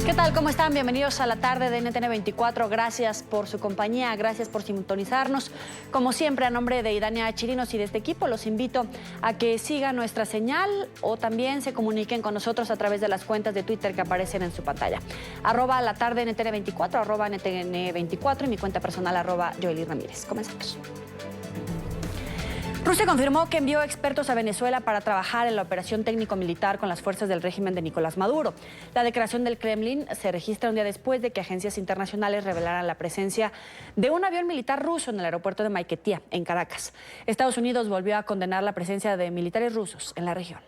¿Qué tal? ¿Cómo están? Bienvenidos a la tarde de NTN 24. Gracias por su compañía, gracias por sintonizarnos. Como siempre, a nombre de Idania Chirinos y de este equipo, los invito a que sigan nuestra señal o también se comuniquen con nosotros a través de las cuentas de Twitter que aparecen en su pantalla. @la tarde NTN 24, @NTN 24 y mi cuenta personal @Joely Ramírez. Comenzamos. Rusia confirmó que envió expertos a Venezuela para trabajar en la operación técnico-militar con las fuerzas del régimen de Nicolás Maduro. La declaración del Kremlin se registra un día después de que agencias internacionales revelaran la presencia de un avión militar ruso en el aeropuerto de Maiquetía, en Caracas. Estados Unidos volvió a condenar la presencia de militares rusos en la región.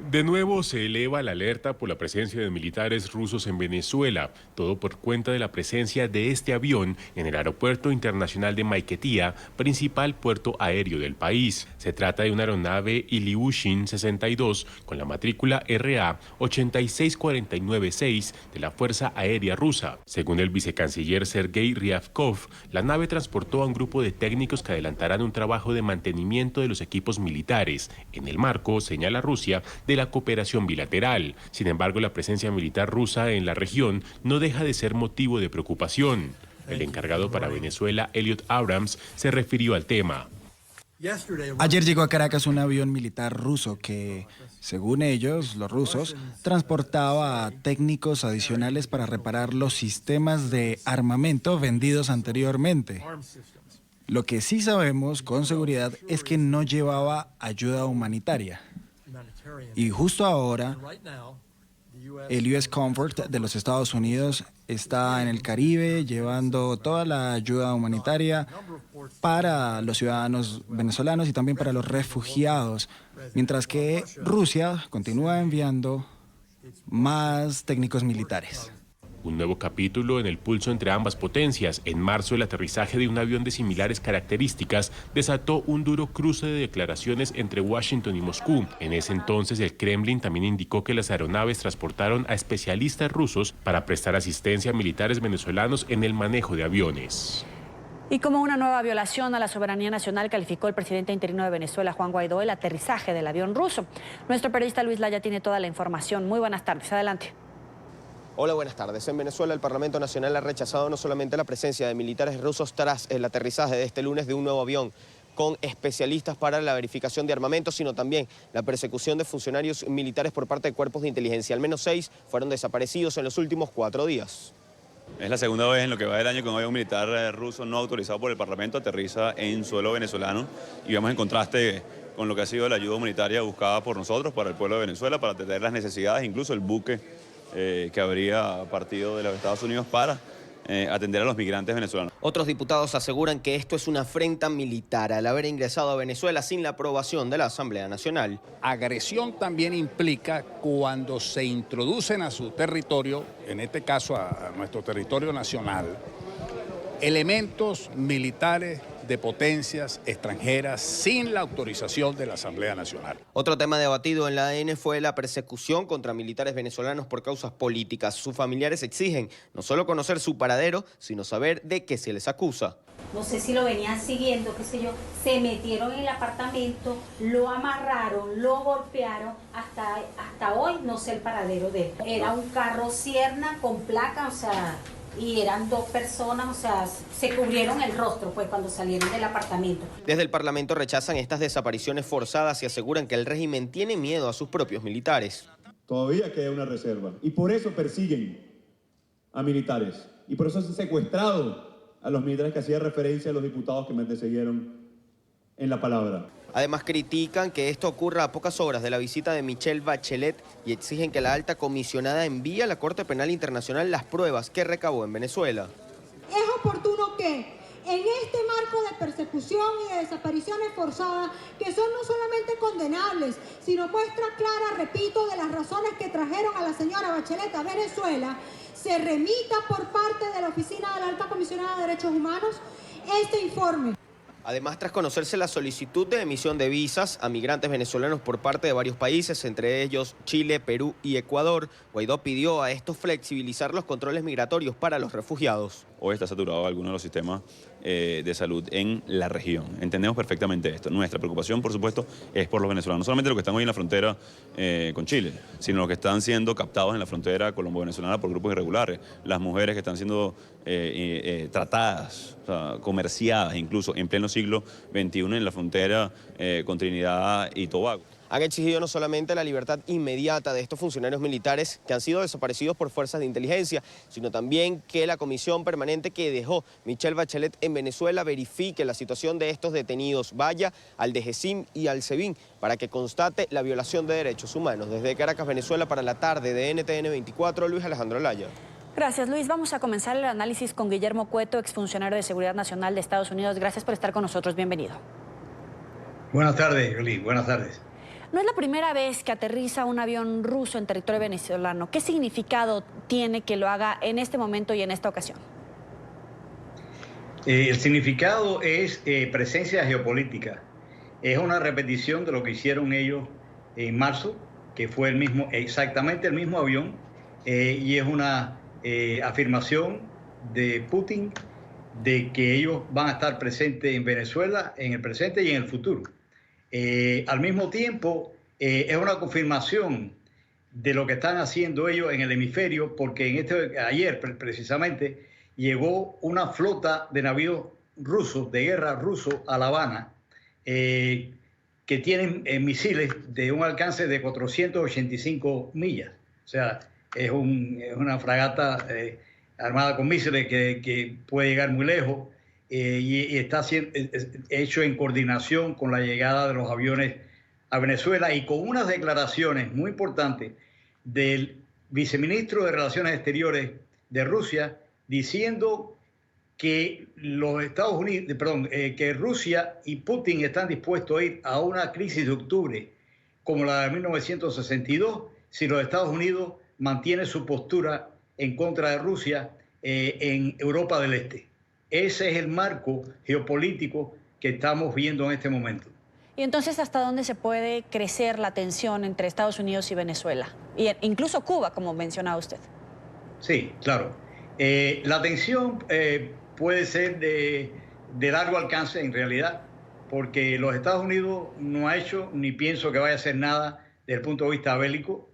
De nuevo se eleva la alerta por la presencia de militares rusos en Venezuela, todo por cuenta de la presencia de este avión en el Aeropuerto Internacional de Maiquetía, principal puerto aéreo del país. Se trata de una aeronave Ilyushin 62 con la matrícula RA 86496 de la Fuerza Aérea Rusa. Según el vicecanciller Sergei Ryabkov, la nave transportó a un grupo de técnicos que adelantarán un trabajo de mantenimiento de los equipos militares, en el marco, señala Rusia, de la cooperación bilateral. Sin embargo, la presencia militar rusa en la región no deja de ser motivo de preocupación. El encargado para Venezuela, Elliot Abrams, se refirió al tema. Ayer llegó a Caracas un avión militar ruso que, según ellos, los rusos, transportaba a técnicos adicionales para reparar los sistemas de armamento vendidos anteriormente. Lo que sí sabemos con seguridad es que no llevaba ayuda humanitaria. Y justo ahora, el US Comfort de los Estados Unidos está en el Caribe llevando toda la ayuda humanitaria para los ciudadanos venezolanos y también para los refugiados, mientras que Rusia continúa enviando más técnicos militares. Un nuevo capítulo en el pulso entre ambas potencias. En marzo, el aterrizaje de un avión de similares características desató un duro cruce de declaraciones entre Washington y Moscú. En ese entonces, el Kremlin también indicó que las aeronaves transportaron a especialistas rusos para prestar asistencia a militares venezolanos en el manejo de aviones. Y como una nueva violación a la soberanía nacional, calificó el presidente interino de Venezuela, Juan Guaidó, el aterrizaje del avión ruso. Nuestro periodista Luis Laya tiene toda la información. Muy buenas tardes. Adelante. Hola, buenas tardes. En Venezuela, el Parlamento Nacional ha rechazado no solamente la presencia de militares rusos tras el aterrizaje de este lunes de un nuevo avión con especialistas para la verificación de armamentos, sino también la persecución de funcionarios militares por parte de cuerpos de inteligencia. Al menos 6 fueron desaparecidos en los últimos 4 días. Es la segunda vez en lo que va del año que un avión militar ruso no autorizado por el Parlamento aterriza en suelo venezolano y vemos en contraste con lo que ha sido la ayuda humanitaria buscada por nosotros para el pueblo de Venezuela, para atender las necesidades, incluso el buque que habría partido de los Estados Unidos para atender a los migrantes venezolanos. Otros diputados aseguran que esto es una afrenta militar al haber ingresado a Venezuela sin la aprobación de la Asamblea Nacional. Agresión también implica cuando se introducen a su territorio, en este caso a nuestro territorio nacional, elementos militares de potencias extranjeras sin la autorización de la Asamblea Nacional. Otro tema debatido en la ADN fue la persecución contra militares venezolanos por causas políticas. Sus familiares exigen no solo conocer su paradero, sino saber de qué se les acusa. No sé si lo venían siguiendo, qué sé yo, se metieron en el apartamento, lo amarraron, lo golpearon, hasta hoy no sé el paradero de él. Era un carro Cierna con placa, o sea, y eran 2 personas, o sea, se cubrieron el rostro pues cuando salieron del apartamento. Desde el Parlamento rechazan estas desapariciones forzadas y aseguran que el régimen tiene miedo a sus propios militares. Todavía queda una reserva y por eso persiguen a militares y por eso han secuestrado a los militares que hacía referencia a los diputados que me antecedieron en la palabra. Además critican que esto ocurra a pocas horas de la visita de Michelle Bachelet y exigen que la alta comisionada envíe a la Corte Penal Internacional las pruebas que recabó en Venezuela. Es oportuno que en este marco de persecución y de desapariciones forzadas, que son no solamente condenables, sino muestra clara, repito, de las razones que trajeron a la señora Bachelet a Venezuela, se remita por parte de la Oficina de la Alta Comisionada de Derechos Humanos este informe. Además, tras conocerse la solicitud de emisión de visas a migrantes venezolanos por parte de varios países, entre ellos Chile, Perú y Ecuador, Guaidó pidió a estos flexibilizar los controles migratorios para los refugiados. Hoy está saturado alguno de los sistemas de salud en la región. Entendemos perfectamente esto. Nuestra preocupación, por supuesto, es por los venezolanos, no solamente los que están hoy en la frontera con Chile, sino los que están siendo captados en la frontera colombo-venezolana por grupos irregulares, las mujeres que están siendo tratadas, o sea, comerciadas incluso en pleno siglo XXI en la frontera con Trinidad y Tobago. Han exigido no solamente la libertad inmediata de estos funcionarios militares que han sido desaparecidos por fuerzas de inteligencia, sino también que la comisión permanente que dejó Michelle Bachelet en Venezuela verifique la situación de estos detenidos, vaya al DGCIM y al SEBIN para que constate la violación de derechos humanos. Desde Caracas, Venezuela, para la tarde de NTN 24, Luis Alejandro Laya. Gracias, Luis. Vamos a comenzar el análisis con Guillermo Cueto, exfuncionario de Seguridad Nacional de Estados Unidos. Gracias por estar con nosotros. Bienvenido. Buenas tardes, Luis. Buenas tardes. No es la primera vez que aterriza un avión ruso en territorio venezolano. ¿Qué significado tiene que lo haga en este momento y en esta ocasión? El significado es presencia geopolítica. Es una repetición de lo que hicieron ellos en marzo, que fue exactamente el mismo avión, y es una afirmación de Putin de que ellos van a estar presentes en Venezuela en el presente y en el futuro. Al mismo tiempo, es una confirmación de lo que están haciendo ellos en el hemisferio, porque ayer precisamente llegó una flota de navíos rusos, de guerra rusos, a La Habana, que tienen misiles de un alcance de 485 millas. O sea, es una fragata armada con misiles que puede llegar muy lejos. Y está hecho en coordinación con la llegada de los aviones a Venezuela y con unas declaraciones muy importantes del viceministro de Relaciones Exteriores de Rusia diciendo que que Rusia y Putin están dispuestos a ir a una crisis de octubre como la de 1962 si los Estados Unidos mantienen su postura en contra de Rusia en Europa del Este. Ese es el marco geopolítico que estamos viendo en este momento. Y entonces, ¿hasta dónde se puede crecer la tensión entre Estados Unidos y Venezuela? Y incluso Cuba, como mencionaba usted. Sí, claro. La tensión puede ser de largo alcance en realidad, porque los Estados Unidos no ha hecho ni pienso que vaya a hacer nada desde el punto de vista bélico.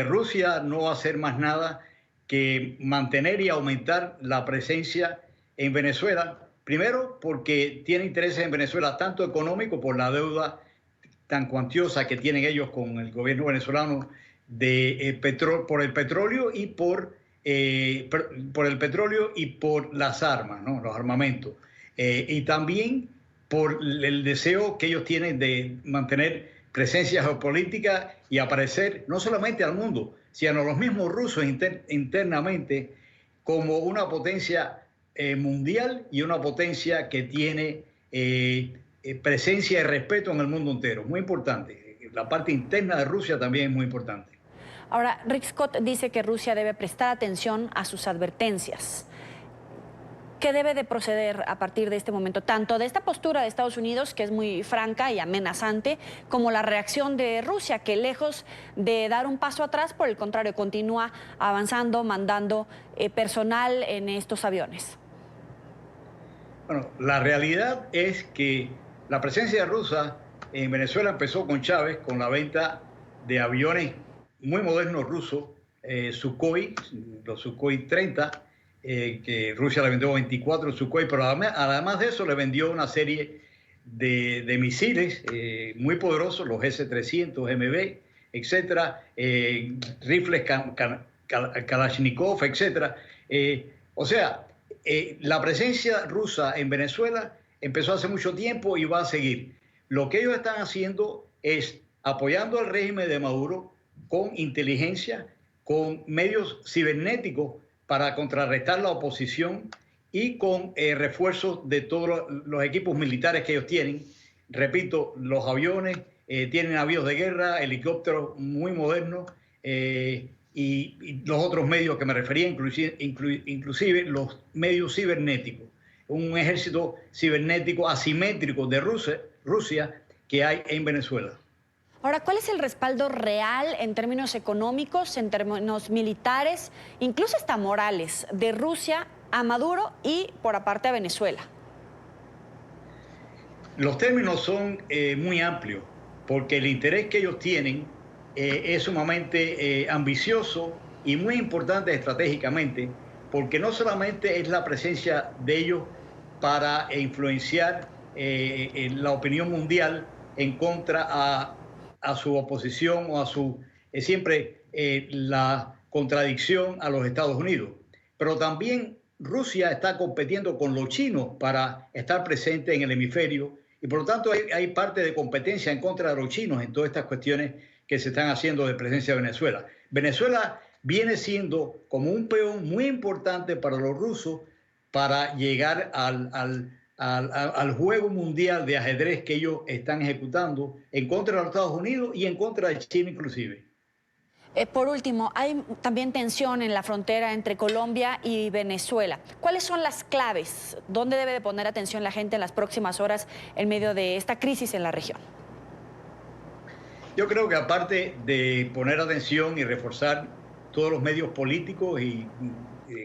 Rusia no va a hacer más nada que mantener y aumentar la presencia en Venezuela, primero porque tiene intereses en Venezuela tanto económico por la deuda tan cuantiosa que tienen ellos con el gobierno venezolano por el petróleo y por las armas, ¿no? Los armamentos, y también por el deseo que ellos tienen de mantener presencia geopolítica y aparecer no solamente al mundo, sino a los mismos rusos internamente como una potencia mundial y una potencia que tiene presencia y respeto en el mundo entero. Muy importante. La parte interna de Rusia también es muy importante. Ahora, Rick Scott dice que Rusia debe prestar atención a sus advertencias. ¿Qué debe de proceder a partir de este momento? Tanto de esta postura de Estados Unidos, que es muy franca y amenazante, como la reacción de Rusia, que lejos de dar un paso atrás, por el contrario, continúa avanzando, mandando personal en estos aviones. Bueno, la realidad es que la presencia rusa en Venezuela empezó con Chávez, con la venta de aviones muy modernos rusos, Sukhoi, los Sukhoi 30, que Rusia le vendió 24 Sukhoi, pero además de eso le vendió una serie de misiles muy poderosos, los S-300, MB, etcétera, rifles Kalashnikov, etcétera. O sea, la presencia rusa en Venezuela empezó hace mucho tiempo y va a seguir. Lo que ellos están haciendo es apoyando al régimen de Maduro con inteligencia, con medios cibernéticos para contrarrestar la oposición y con refuerzos de todos los equipos militares que ellos tienen. Repito, los aviones, tienen aviones de guerra, helicópteros muy modernos y los otros medios que me refería, inclusive los medios cibernéticos. Un ejército cibernético asimétrico de Rusia que hay en Venezuela. Ahora, ¿cuál es el respaldo real en términos económicos, en términos militares, incluso hasta morales, de Rusia a Maduro y por aparte a Venezuela? Los términos son muy amplios, porque el interés que ellos tienen es sumamente ambicioso y muy importante estratégicamente, porque no solamente es la presencia de ellos para influenciar la opinión mundial en contra a su oposición o a su siempre la contradicción a los Estados Unidos, pero también Rusia está compitiendo con los chinos para estar presente en el hemisferio y por lo tanto hay parte de competencia en contra de los chinos en todas estas cuestiones que se están haciendo de presencia de Venezuela. Venezuela viene siendo como un peón muy importante para los rusos para llegar al juego mundial de ajedrez que ellos están ejecutando en contra de los Estados Unidos y en contra de China inclusive. Por último, hay también tensión en la frontera entre Colombia y Venezuela. ¿Cuáles son las claves? ¿Dónde debe de poner atención la gente en las próximas horas en medio de esta crisis en la región? Yo creo que aparte de poner atención y reforzar todos los medios políticos y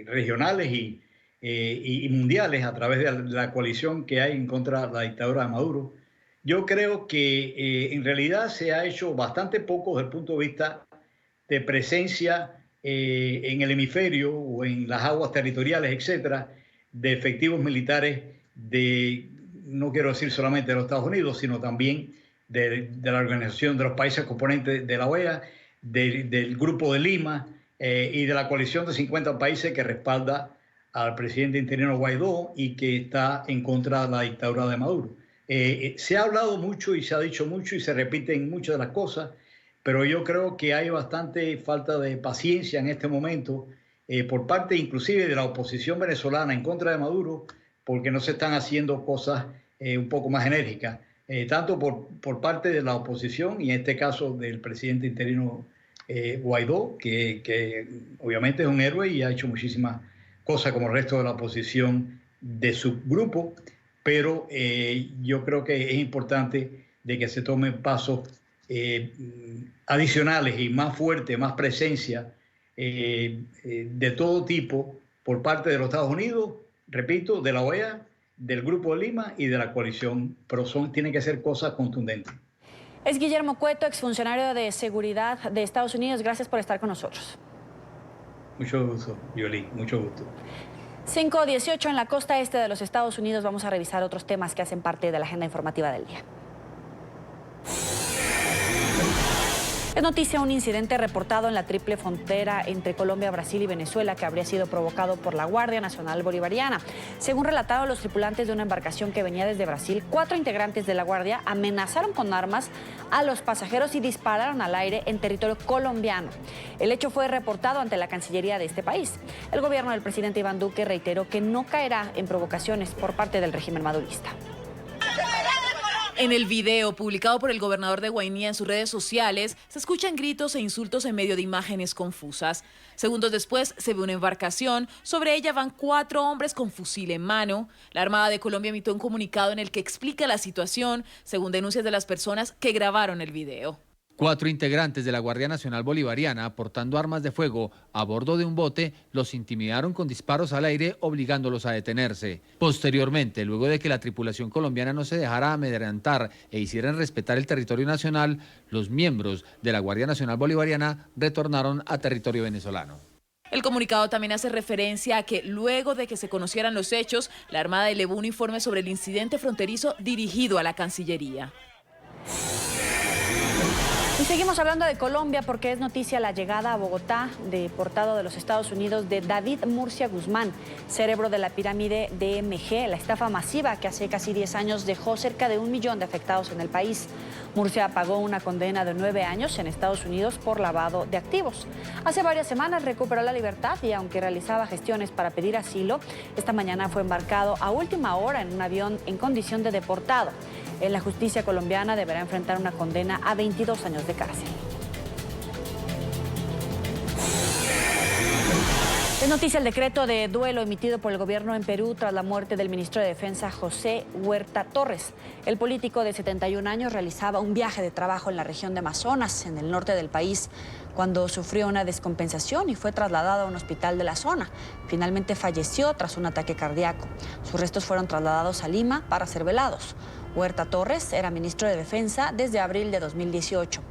regionales y mundiales a través de la coalición que hay en contra de la dictadura de Maduro, yo creo que en realidad se ha hecho bastante poco desde el punto de vista de presencia en el hemisferio o en las aguas territoriales, etcétera, de efectivos militares no quiero decir solamente de los Estados Unidos, sino también de la Organización de los Países Componentes de la OEA, del Grupo de Lima y de la coalición de 50 países que respalda al presidente interino Guaidó y que está en contra de la dictadura de Maduro. Se ha hablado mucho y se ha dicho mucho y se repiten muchas de las cosas, pero yo creo que hay bastante falta de paciencia en este momento por parte inclusive de la oposición venezolana en contra de Maduro, porque no se están haciendo cosas un poco más enérgicas, tanto por parte de la oposición y en este caso del presidente interino Guaidó, que obviamente es un héroe y ha hecho muchísimas cosas como el resto de la oposición de su grupo, pero yo creo que es importante de que se tomen pasos adicionales y más fuerte, más presencia de todo tipo por parte de los Estados Unidos, repito, de la OEA, del Grupo de Lima y de la coalición, pero tienen que ser cosas contundentes. Es Guillermo Cueto, exfuncionario de Seguridad de Estados Unidos. Gracias por estar con nosotros. Mucho gusto, Yoli, mucho gusto. 5:18 en la costa este de los Estados Unidos. Vamos a revisar otros temas que hacen parte de la agenda informativa del día. Es noticia un incidente reportado en la triple frontera entre Colombia, Brasil y Venezuela que habría sido provocado por la Guardia Nacional Bolivariana. Según relataron los tripulantes de una embarcación que venía desde Brasil, 4 integrantes de la Guardia amenazaron con armas a los pasajeros y dispararon al aire en territorio colombiano. El hecho fue reportado ante la Cancillería de este país. El gobierno del presidente Iván Duque reiteró que no caerá en provocaciones por parte del régimen madurista. En el video publicado por el gobernador de Guainía en sus redes sociales, se escuchan gritos e insultos en medio de imágenes confusas. Segundos después se ve una embarcación, sobre ella van 4 hombres con fusil en mano. La Armada de Colombia emitió un comunicado en el que explica la situación, según denuncias de las personas que grabaron el video. 4 integrantes de la Guardia Nacional Bolivariana, portando armas de fuego a bordo de un bote, los intimidaron con disparos al aire, obligándolos a detenerse. Posteriormente, luego de que la tripulación colombiana no se dejara amedrentar e hicieran respetar el territorio nacional, los miembros de la Guardia Nacional Bolivariana retornaron a territorio venezolano. El comunicado también hace referencia a que luego de que se conocieran los hechos, la Armada elevó un informe sobre el incidente fronterizo dirigido a la Cancillería. Y seguimos hablando de Colombia porque es noticia la llegada a Bogotá, deportado de los Estados Unidos, de David Murcia Guzmán, cerebro de la pirámide DMG, la estafa masiva que hace casi 10 años dejó cerca de 1 millón de afectados en el país. Murcia pagó una condena de 9 años en Estados Unidos por lavado de activos. Hace varias semanas recuperó la libertad y aunque realizaba gestiones para pedir asilo, esta mañana fue embarcado a última hora en un avión en condición de deportado. En la justicia colombiana deberá enfrentar una condena a 22 años de cárcel. Es noticia el decreto de duelo emitido por el gobierno en Perú tras la muerte del ministro de Defensa José Huerta Torres. El político de 71 años realizaba un viaje de trabajo en la región de Amazonas, en el norte del país, cuando sufrió una descompensación y fue trasladado a un hospital de la zona. Finalmente falleció tras un ataque cardíaco. Sus restos fueron trasladados a Lima para ser velados. Huerta Torres era ministro de Defensa desde abril de 2018.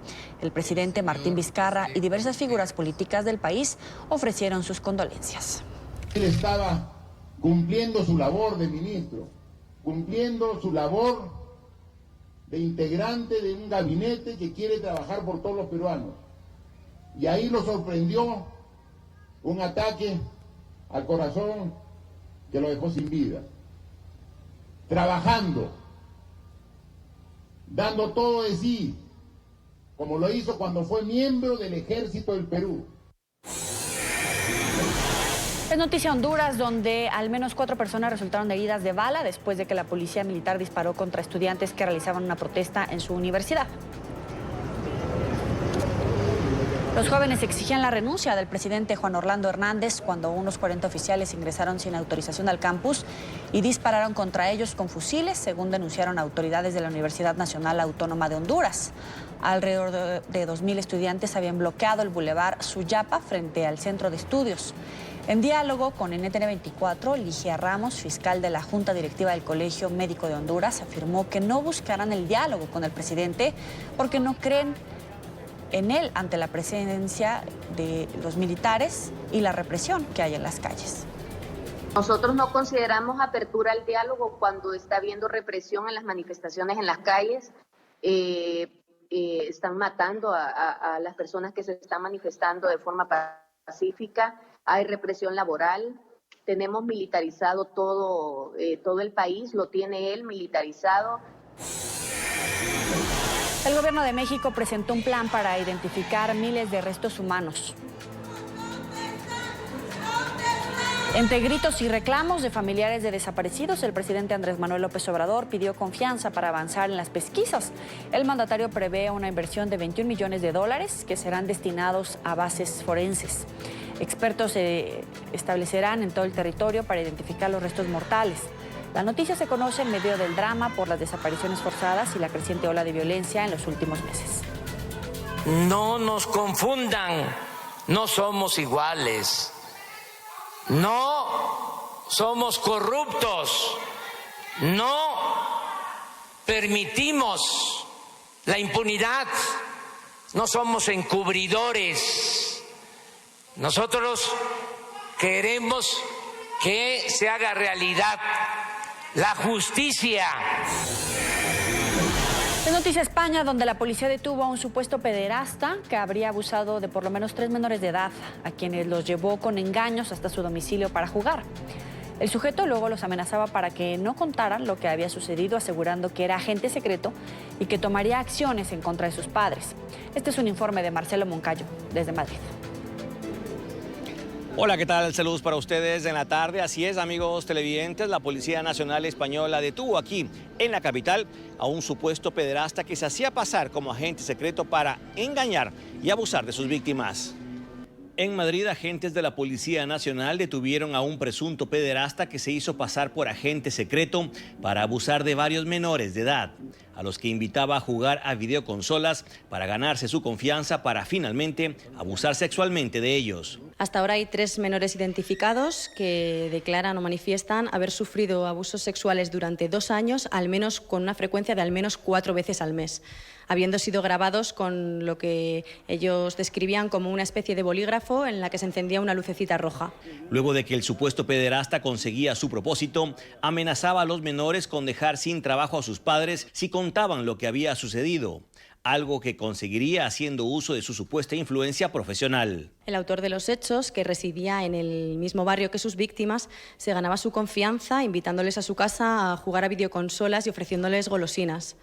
El presidente Martín Vizcarra y diversas figuras políticas del país ofrecieron sus condolencias. Él estaba cumpliendo su labor de ministro, cumpliendo su labor de integrante de un gabinete que quiere trabajar por todos los peruanos. Y ahí lo sorprendió un ataque al corazón que lo dejó sin vida. Trabajando, dando todo de sí, como lo hizo cuando fue miembro del Ejército del Perú. Es noticia Honduras, donde al menos 4 personas resultaron heridas de bala después de que la policía militar disparó contra estudiantes que realizaban una protesta en su universidad. Los jóvenes exigían la renuncia del presidente Juan Orlando Hernández cuando unos 40 oficiales ingresaron sin autorización al campus y dispararon contra ellos con fusiles, según denunciaron autoridades de la Universidad Nacional Autónoma de Honduras. Alrededor de 2.000 estudiantes habían bloqueado el bulevar Suyapa frente al centro de estudios. En diálogo con NTN 24, Ligia Ramos, fiscal de la Junta Directiva del Colegio Médico de Honduras, afirmó que no buscarán el diálogo con el presidente porque no creen en él ante la presencia de los militares y la represión que hay en las calles. Nosotros no consideramos apertura al diálogo cuando está habiendo represión en las manifestaciones en las calles. Están matando a las personas que se están manifestando de forma pacífica. Hay represión laboral. Tenemos militarizado todo el país, lo tiene él militarizado. El gobierno de México presentó un plan para identificar miles de restos humanos. Entre gritos y reclamos de familiares de desaparecidos, el presidente Andrés Manuel López Obrador pidió confianza para avanzar en las pesquisas. El mandatario prevé una inversión de $21 millones que serán destinados a bases forenses. Expertos se establecerán en todo el territorio para identificar los restos mortales. La noticia se conoce en medio del drama por las desapariciones forzadas y la creciente ola de violencia en los últimos meses. No nos confundan, no somos iguales, no somos corruptos, no permitimos la impunidad, no somos encubridores. Nosotros queremos que se haga realidad la justicia. Es noticia España, donde la policía detuvo a un supuesto pederasta que habría abusado de por lo menos 3 menores de edad, a quienes los llevó con engaños hasta su domicilio para jugar. El sujeto luego los amenazaba para que no contaran lo que había sucedido, asegurando que era agente secreto y que tomaría acciones en contra de sus padres. Este es un informe de Marcelo Moncayo, desde Madrid. Hola, ¿qué tal? Saludos para ustedes en la tarde. Así es, amigos televidentes, la Policía Nacional Española detuvo aquí, en la capital, a un supuesto pederasta que se hacía pasar como agente secreto para engañar y abusar de sus víctimas. En Madrid, agentes de la Policía Nacional detuvieron a un presunto pederasta que se hizo pasar por agente secreto para abusar de varios menores de edad, a los que invitaba a jugar a videoconsolas para ganarse su confianza para finalmente abusar sexualmente de ellos. Hasta ahora hay 3 menores identificados que declaran o manifiestan haber sufrido abusos sexuales durante 2 años, al menos con una frecuencia de al menos 4 veces al mes, habiendo sido grabados con lo que ellos describían como una especie de bolígrafo en la que se encendía una lucecita roja. Luego de que el supuesto pederasta conseguía su propósito, amenazaba a los menores con dejar sin trabajo a sus padres si contaban lo que había sucedido, algo que conseguiría haciendo uso de su supuesta influencia profesional. El autor de los hechos, que residía en el mismo barrio que sus víctimas, se ganaba su confianza invitándoles a su casa a jugar a videoconsolas y ofreciéndoles golosinas.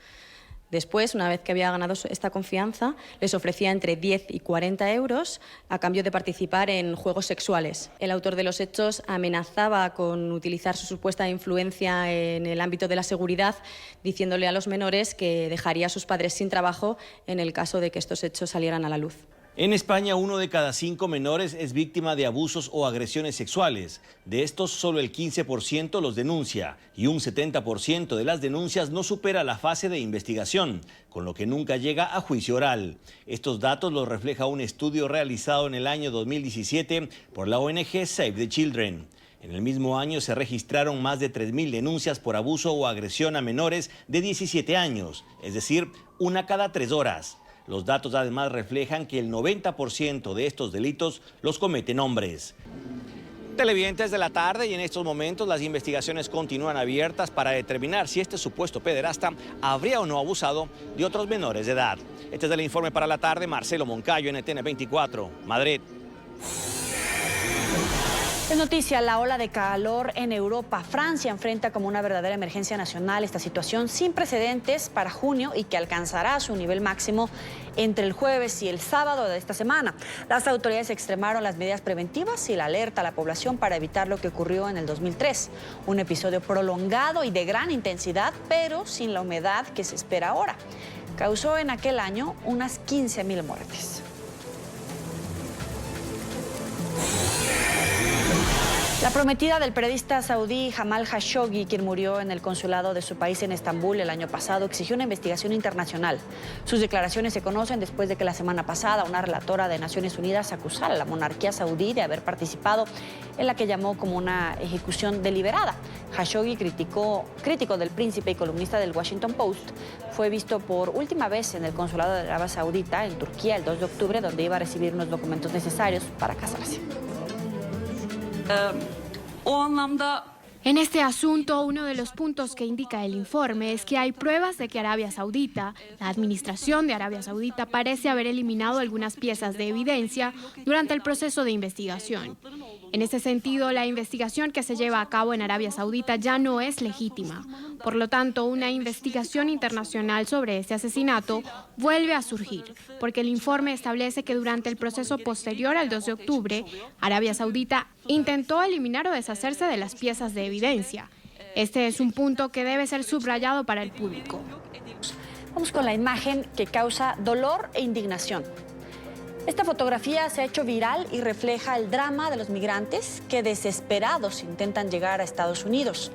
Después, una vez que había ganado esta confianza, les ofrecía entre 10 y 40 euros a cambio de participar en juegos sexuales. El autor de los hechos amenazaba con utilizar su supuesta influencia en el ámbito de la seguridad, diciéndole a los menores que dejaría a sus padres sin trabajo en el caso de que estos hechos salieran a la luz. En España, 1 de cada 5 menores es víctima de abusos o agresiones sexuales. De estos, solo el 15% los denuncia y un 70% de las denuncias no supera la fase de investigación, con lo que nunca llega a juicio oral. Estos datos los refleja un estudio realizado en el año 2017 por la ONG Save the Children. En el mismo año se registraron más de 3.000 denuncias por abuso o agresión a menores de 17 años, es decir, 1 cada 3 horas. Los datos además reflejan que el 90% de estos delitos los cometen hombres. Televidentes de la tarde, y en estos momentos las investigaciones continúan abiertas para determinar si este supuesto pederasta habría o no abusado de otros menores de edad. Este es el informe para la tarde. Marcelo Moncayo, NTN 24, Madrid. Es noticia la ola de calor en Europa. Francia enfrenta como una verdadera emergencia nacional esta situación sin precedentes para junio y que alcanzará su nivel máximo entre el jueves y el sábado de esta semana. Las autoridades extremaron las medidas preventivas y la alerta a la población para evitar lo que ocurrió en el 2003. Un episodio prolongado y de gran intensidad, pero sin la humedad que se espera ahora. Causó en aquel año unas 15.000 muertes. La prometida del periodista saudí Jamal Khashoggi, quien murió en el consulado de su país en Estambul el año pasado, exigió una investigación internacional. Sus declaraciones se conocen después de que la semana pasada una relatora de Naciones Unidas acusara a la monarquía saudí de haber participado en la que llamó como una ejecución deliberada. Khashoggi, crítico del príncipe y columnista del Washington Post, fue visto por última vez en el consulado de Arabia Saudita en Turquía el 2 de octubre, donde iba a recibir unos documentos necesarios para casarse. En este asunto, uno de los puntos que indica el informe es que hay pruebas de que Arabia Saudita, la administración de Arabia Saudita, parece haber eliminado algunas piezas de evidencia durante el proceso de investigación. En ese sentido, la investigación que se lleva a cabo en Arabia Saudita ya no es legítima. Por lo tanto, una investigación internacional sobre este asesinato vuelve a surgir, porque el informe establece que durante el proceso posterior al 2 de octubre, Arabia Saudita intentó eliminar o deshacerse de las piezas de evidencia. Este es un punto que debe ser subrayado para el público. Vamos con la imagen que causa dolor e indignación. Esta fotografía se ha hecho viral y refleja el drama de los migrantes que desesperados intentan llegar a Estados Unidos.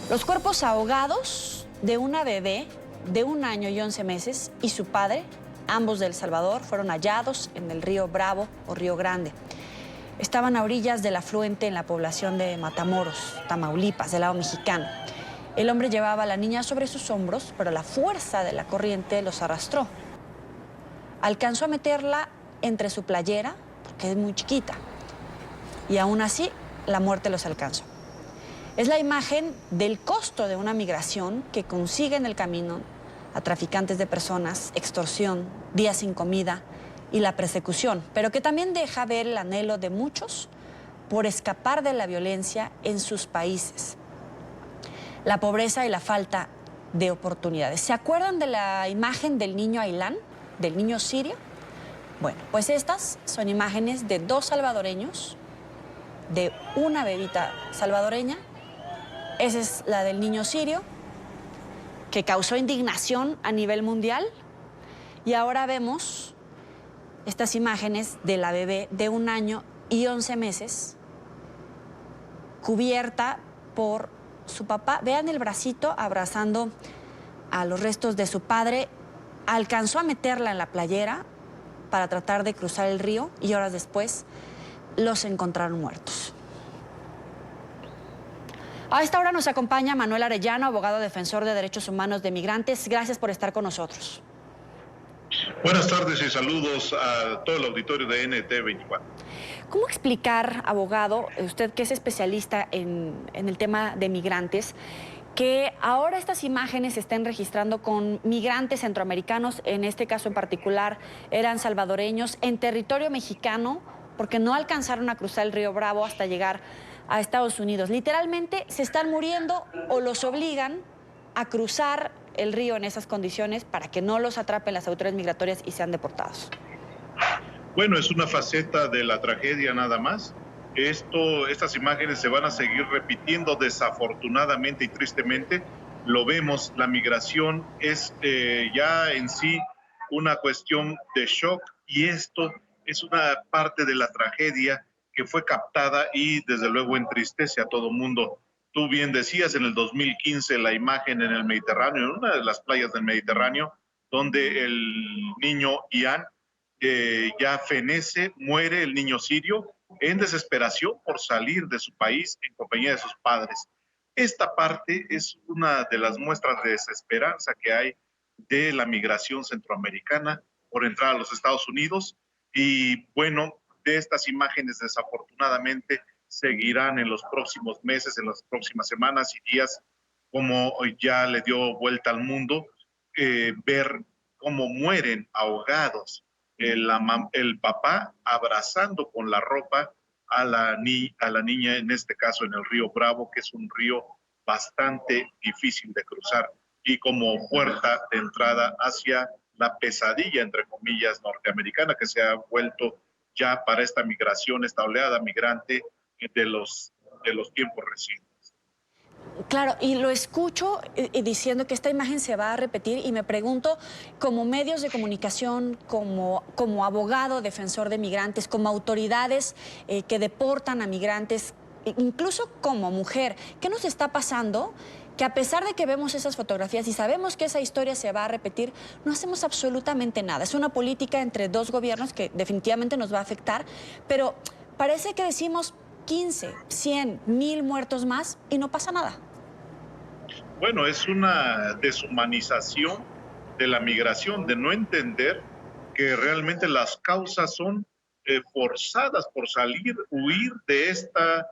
Los cuerpos ahogados de una bebé de 1 año y 11 meses y su padre, ambos de El Salvador, fueron hallados en el río Bravo o Río Grande. Estaban a orillas del afluente en la población de Matamoros, Tamaulipas, del lado mexicano. El hombre llevaba a la niña sobre sus hombros, pero la fuerza de la corriente los arrastró. Alcanzó a meterla entre su playera, porque es muy chiquita, y aún así la muerte los alcanzó. Es la imagen del costo de una migración que consigue en el camino a traficantes de personas, extorsión, días sin comida y la persecución, pero que también deja ver el anhelo de muchos por escapar de la violencia en sus países, la pobreza y la falta de oportunidades. ¿Se acuerdan de la imagen del niño Ailán, del niño sirio? Bueno, pues estas son imágenes de 2 salvadoreños, de una bebita salvadoreña. Esa es la del niño sirio, que causó indignación a nivel mundial. Y ahora vemos estas imágenes de la bebé de 1 año y 11 meses, cubierta por su papá. Vean el bracito abrazando a los restos de su padre. Alcanzó a meterla en la playera para tratar de cruzar el río y horas después los encontraron muertos. A esta hora nos acompaña Manuel Arellano, abogado defensor de derechos humanos de migrantes. Gracias por estar con nosotros. Buenas tardes y saludos a todo el auditorio de NT24. ¿Cómo explicar, abogado, usted que es especialista en el tema de migrantes, que ahora estas imágenes se estén registrando con migrantes centroamericanos, en este caso en particular eran salvadoreños, en territorio mexicano, porque no alcanzaron a cruzar el río Bravo hasta llegar a Estados Unidos? Literalmente se están muriendo o los obligan a cruzar el río en esas condiciones para que no los atrapen las autoridades migratorias y sean deportados. Bueno, es una faceta de la tragedia nada más. Estas imágenes se van a seguir repitiendo desafortunadamente y tristemente. Lo vemos, la migración es ya en sí una cuestión de shock y esto es una parte de la tragedia que fue captada y desde luego entristece a todo mundo. Tú bien decías, en el 2015 la imagen en el Mediterráneo, en una de las playas del Mediterráneo, donde el niño Ian ya fenece, muere el niño sirio en desesperación por salir de su país en compañía de sus padres. Esta parte es una de las muestras de desesperanza que hay de la migración centroamericana por entrar a los Estados Unidos. Y bueno, de estas imágenes desafortunadamente seguirán en los próximos meses, en las próximas semanas y días, como ya le dio vuelta al mundo, ver cómo mueren ahogados, el papá abrazando con la ropa a la niña, en este caso en el río Bravo, que es un río bastante difícil de cruzar y como puerta de entrada hacia la pesadilla, entre comillas, norteamericana, que se ha vuelto ya para esta migración, esta oleada migrante de los tiempos recientes. Claro, y lo escucho diciendo que esta imagen se va a repetir y me pregunto, como medios de comunicación, como abogado, defensor de migrantes, como autoridades que deportan a migrantes, incluso como mujer, ¿qué nos está pasando? Que a pesar de que vemos esas fotografías y sabemos que esa historia se va a repetir, no hacemos absolutamente nada. Es una política entre dos gobiernos que definitivamente nos va a afectar, pero parece que decimos 15, 100, 1000 muertos más y no pasa nada. Bueno, es una deshumanización de la migración, de no entender que realmente las causas son forzadas por salir, huir de esta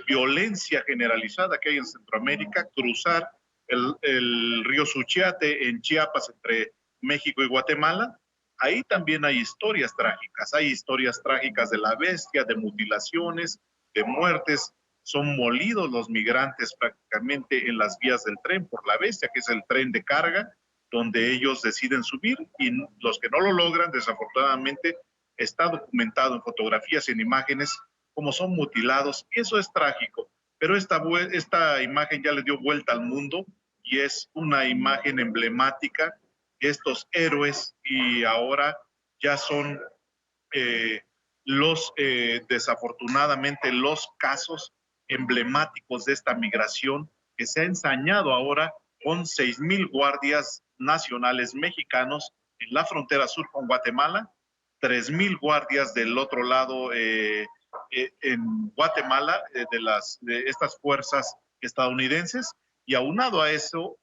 violencia generalizada que hay en Centroamérica, cruzar el río Suchiate en Chiapas entre México y Guatemala. Ahí también hay historias trágicas de la bestia, de mutilaciones, de muertes. Son molidos los migrantes prácticamente en las vías del tren por la bestia, que es el tren de carga, donde ellos deciden subir y los que no lo logran, desafortunadamente, está documentado en fotografías y en imágenes como son mutilados, y eso es trágico. Pero esta imagen ya le dio vuelta al mundo y es una imagen emblemática de estos héroes, y ahora ya son desafortunadamente los casos emblemáticos de esta migración que se ha ensañado ahora con 6,000 guardias nacionales mexicanos en la frontera sur con Guatemala, 3,000 guardias del otro lado en Guatemala, de estas fuerzas estadounidenses, y aunado a eso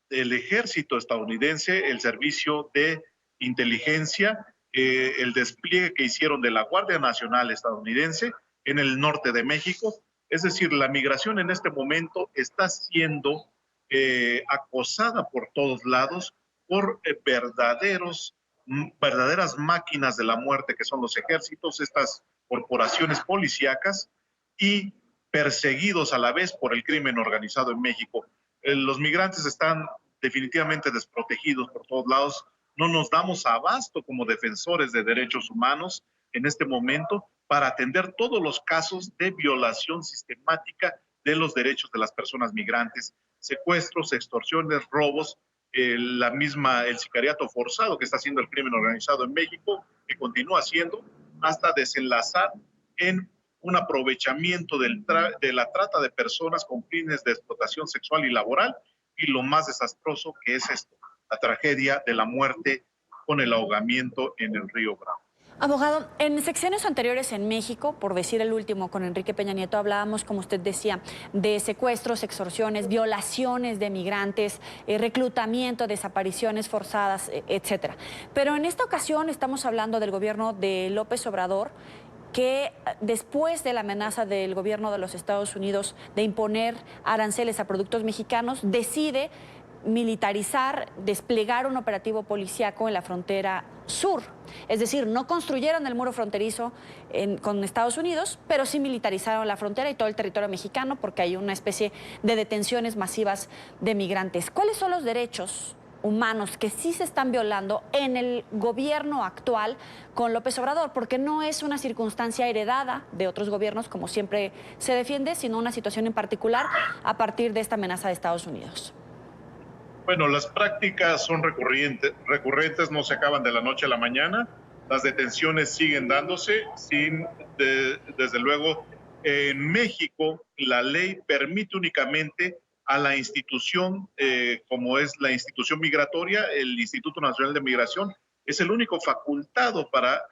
el ejército estadounidense, el servicio de inteligencia, el despliegue que hicieron de la Guardia Nacional estadounidense en el norte de México. Es decir, la migración en este momento está siendo acosada por todos lados por verdaderas máquinas de la muerte que son los ejércitos, estas corporaciones policíacas, y perseguidos a la vez por el crimen organizado en México. Los migrantes están definitivamente desprotegidos por todos lados. No nos damos abasto como defensores de derechos humanos en este momento para atender todos los casos de violación sistemática de los derechos de las personas migrantes, secuestros, extorsiones, robos, el sicariato forzado que está haciendo el crimen organizado en México, que continúa haciendo, hasta desenlazar en un aprovechamiento de la trata de personas con fines de explotación sexual y laboral, y lo más desastroso que es esto, la tragedia de la muerte con el ahogamiento en el río Bravo. Abogado, en sexenios anteriores en México, por decir el último, con Enrique Peña Nieto, hablábamos, como usted decía, de secuestros, extorsiones, violaciones de migrantes, reclutamiento, desapariciones forzadas, etcétera. Pero en esta ocasión estamos hablando del gobierno de López Obrador, que después de la amenaza del gobierno de los Estados Unidos de imponer aranceles a productos mexicanos, decide militarizar, desplegar un operativo policíaco en la frontera sur. Es decir, no construyeron el muro fronterizo con Estados Unidos, pero sí militarizaron la frontera y todo el territorio mexicano, porque hay una especie de detenciones masivas de migrantes. ¿Cuáles son los derechos humanos que sí se están violando en el gobierno actual con López Obrador? Porque no es una circunstancia heredada de otros gobiernos, como siempre se defiende, sino una situación en particular a partir de esta amenaza de Estados Unidos. Bueno, las prácticas son recurrentes, no se acaban de la noche a la mañana. Las detenciones siguen dándose, desde luego. En México, la ley permite únicamente a la institución, como es la institución migratoria, el Instituto Nacional de Migración, es el único facultado para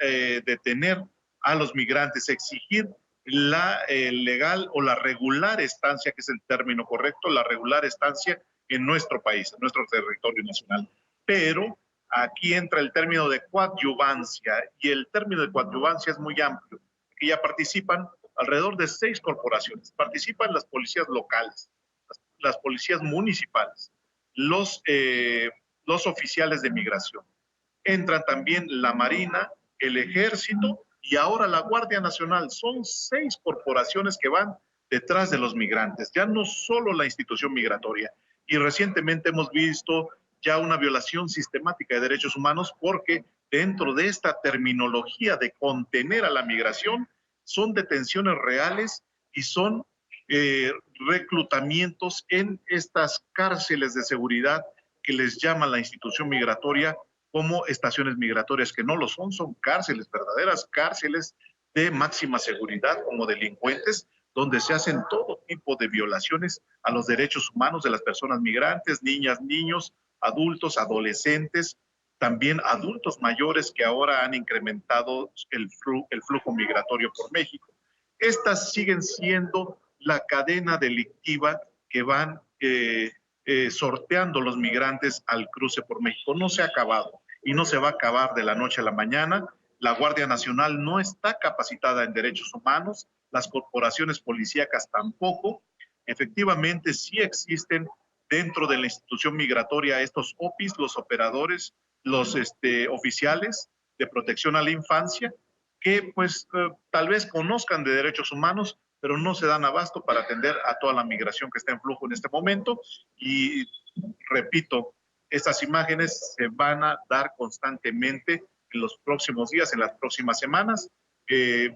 detener a los migrantes, exigir la legal o la regular estancia, que es el término correcto, la regular estancia en nuestro país, en nuestro territorio nacional. Pero aquí entra el término de coadyuvancia, y el término de coadyuvancia es muy amplio, que ya participan alrededor de 6 corporaciones. Participan las policías locales, las policías municipales, los oficiales de migración. Entran también la Marina, el Ejército y ahora la Guardia Nacional. Son 6 corporaciones que van detrás de los migrantes, ya no solo la institución migratoria. Y recientemente hemos visto ya una violación sistemática de derechos humanos, porque dentro de esta terminología de contener a la migración, son detenciones reales y son reclutamientos en estas cárceles de seguridad que les llama la institución migratoria como estaciones migratorias, que no lo son, son cárceles, verdaderas cárceles de máxima seguridad como delincuentes, donde se hacen todo tipo de violaciones a los derechos humanos de las personas migrantes, niñas, niños, adultos, adolescentes, también adultos mayores que ahora han incrementado el flujo migratorio por México. Estas siguen siendo la cadena delictiva que van sorteando los migrantes al cruce por México. No se ha acabado y no se va a acabar de la noche a la mañana. La Guardia Nacional no está capacitada en derechos humanos, las corporaciones policíacas tampoco. Efectivamente, sí existen dentro de la institución migratoria estos OPIs, los operadores, los oficiales de protección a la infancia, que pues tal vez conozcan de derechos humanos, pero no se dan abasto para atender a toda la migración que está en flujo en este momento. Y repito, estas imágenes se van a dar constantemente en los próximos días, en las próximas semanas.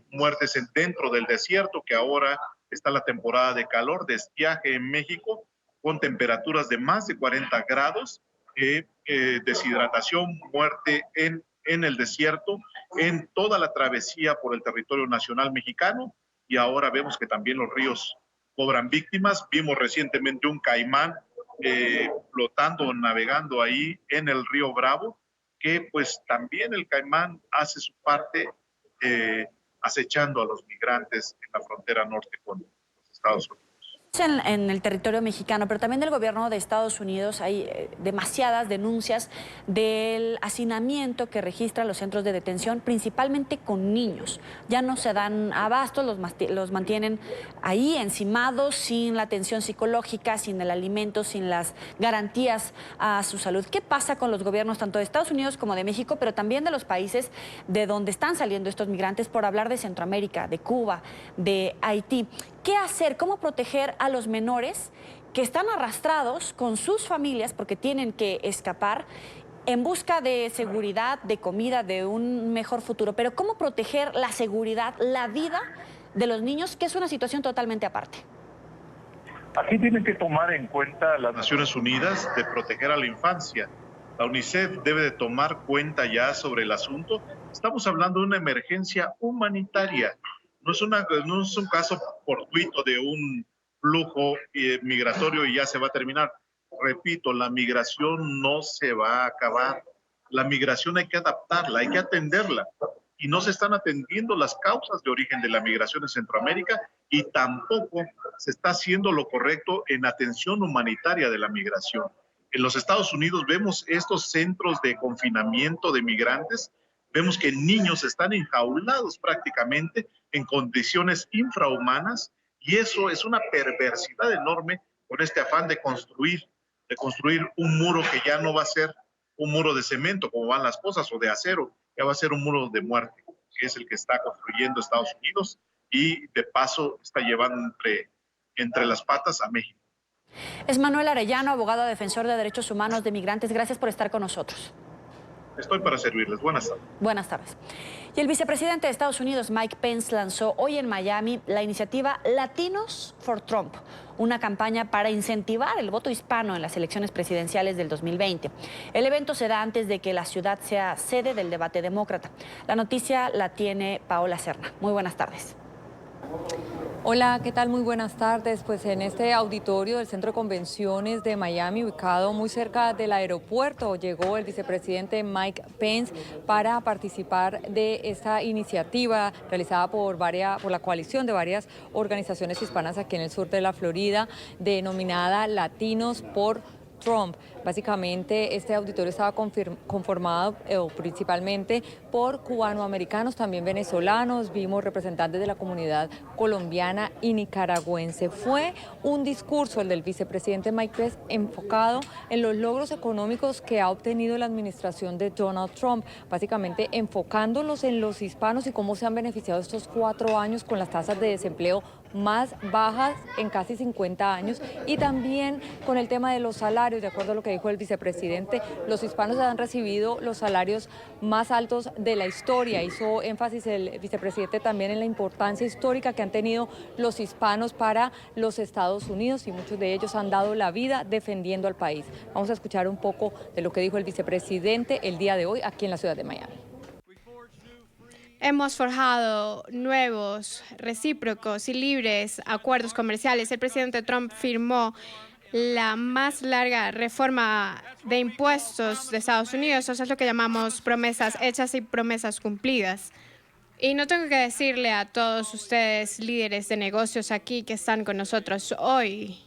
Muertes dentro del desierto, que ahora está la temporada de calor, de estiaje en México, con temperaturas de más de 40 grados, deshidratación, muerte en el desierto, en toda la travesía por el territorio nacional mexicano, y ahora vemos que también los ríos cobran víctimas. Vimos recientemente un caimán flotando, navegando ahí en el río Bravo, que pues también el caimán hace su parte acechando a los migrantes en la frontera norte con los Estados Unidos. En el territorio mexicano, pero también del gobierno de Estados Unidos hay demasiadas denuncias del hacinamiento que registran los centros de detención, principalmente con niños. Ya no se dan abasto, los mantienen ahí encimados, sin la atención psicológica, sin el alimento, sin las garantías a su salud. ¿Qué pasa con los gobiernos tanto de Estados Unidos como de México, pero también de los países de donde están saliendo estos migrantes, por hablar de Centroamérica, de Cuba, de Haití? ¿Qué hacer? ¿Cómo proteger a los menores que están arrastrados con sus familias porque tienen que escapar en busca de seguridad, de comida, de un mejor futuro? Pero ¿cómo proteger la seguridad, la vida de los niños, que es una situación totalmente aparte? Aquí tienen que tomar en cuenta las Naciones Unidas de proteger a la infancia. La UNICEF debe de tomar cuenta ya sobre el asunto. Estamos hablando de una emergencia humanitaria. No es un caso fortuito de un flujo migratorio y ya se va a terminar. Repito, la migración no se va a acabar. La migración hay que adaptarla, hay que atenderla. Y no se están atendiendo las causas de origen de la migración en Centroamérica, y tampoco se está haciendo lo correcto en atención humanitaria de la migración. En los Estados Unidos vemos estos centros de confinamiento de migrantes. Vemos que niños están enjaulados prácticamente en condiciones infrahumanas, y eso es una perversidad enorme con este afán de construir un muro que ya no va a ser un muro de cemento como van las cosas, o de acero, ya va a ser un muro de muerte, que es el que está construyendo Estados Unidos, y de paso está llevando entre las patas a México. Es Manuel Arellano, abogado defensor de derechos humanos de migrantes. Gracias por estar con nosotros. Estoy para servirles. Buenas tardes. Buenas tardes. Y el vicepresidente de Estados Unidos, Mike Pence, lanzó hoy en Miami la iniciativa Latinos for Trump, una campaña para incentivar el voto hispano en las elecciones presidenciales del 2020. El evento se da antes de que la ciudad sea sede del debate demócrata. La noticia la tiene Paola Serna. Muy buenas tardes. Hola, ¿qué tal? Muy buenas tardes. Pues en este auditorio del Centro de Convenciones de Miami, ubicado muy cerca del aeropuerto, llegó el vicepresidente Mike Pence para participar de esta iniciativa realizada por la coalición de varias organizaciones hispanas aquí en el sur de la Florida, denominada Latinos por Trump. Básicamente este auditorio estaba conformado principalmente por cubanoamericanos, también venezolanos, vimos representantes de la comunidad colombiana y nicaragüense. Fue un discurso, el del vicepresidente Mike Pence, enfocado en los logros económicos que ha obtenido la administración de Donald Trump, básicamente enfocándolos en los hispanos y cómo se han beneficiado estos 4 años con las tasas de desempleo más bajas en casi 50 años y también con el tema de los salarios. De acuerdo a lo que dijo el vicepresidente, los hispanos han recibido los salarios más altos de la historia. Hizo énfasis el vicepresidente también en la importancia histórica que han tenido los hispanos para los Estados Unidos y muchos de ellos han dado la vida defendiendo al país. Vamos a escuchar un poco de lo que dijo el vicepresidente el día de hoy aquí en la ciudad de Miami. Hemos forjado nuevos, recíprocos y libres acuerdos comerciales. El presidente Trump firmó la más larga reforma de impuestos de Estados Unidos. Eso es lo que llamamos promesas hechas y promesas cumplidas. Y no tengo que decirle a todos ustedes, líderes de negocios aquí que están con nosotros hoy,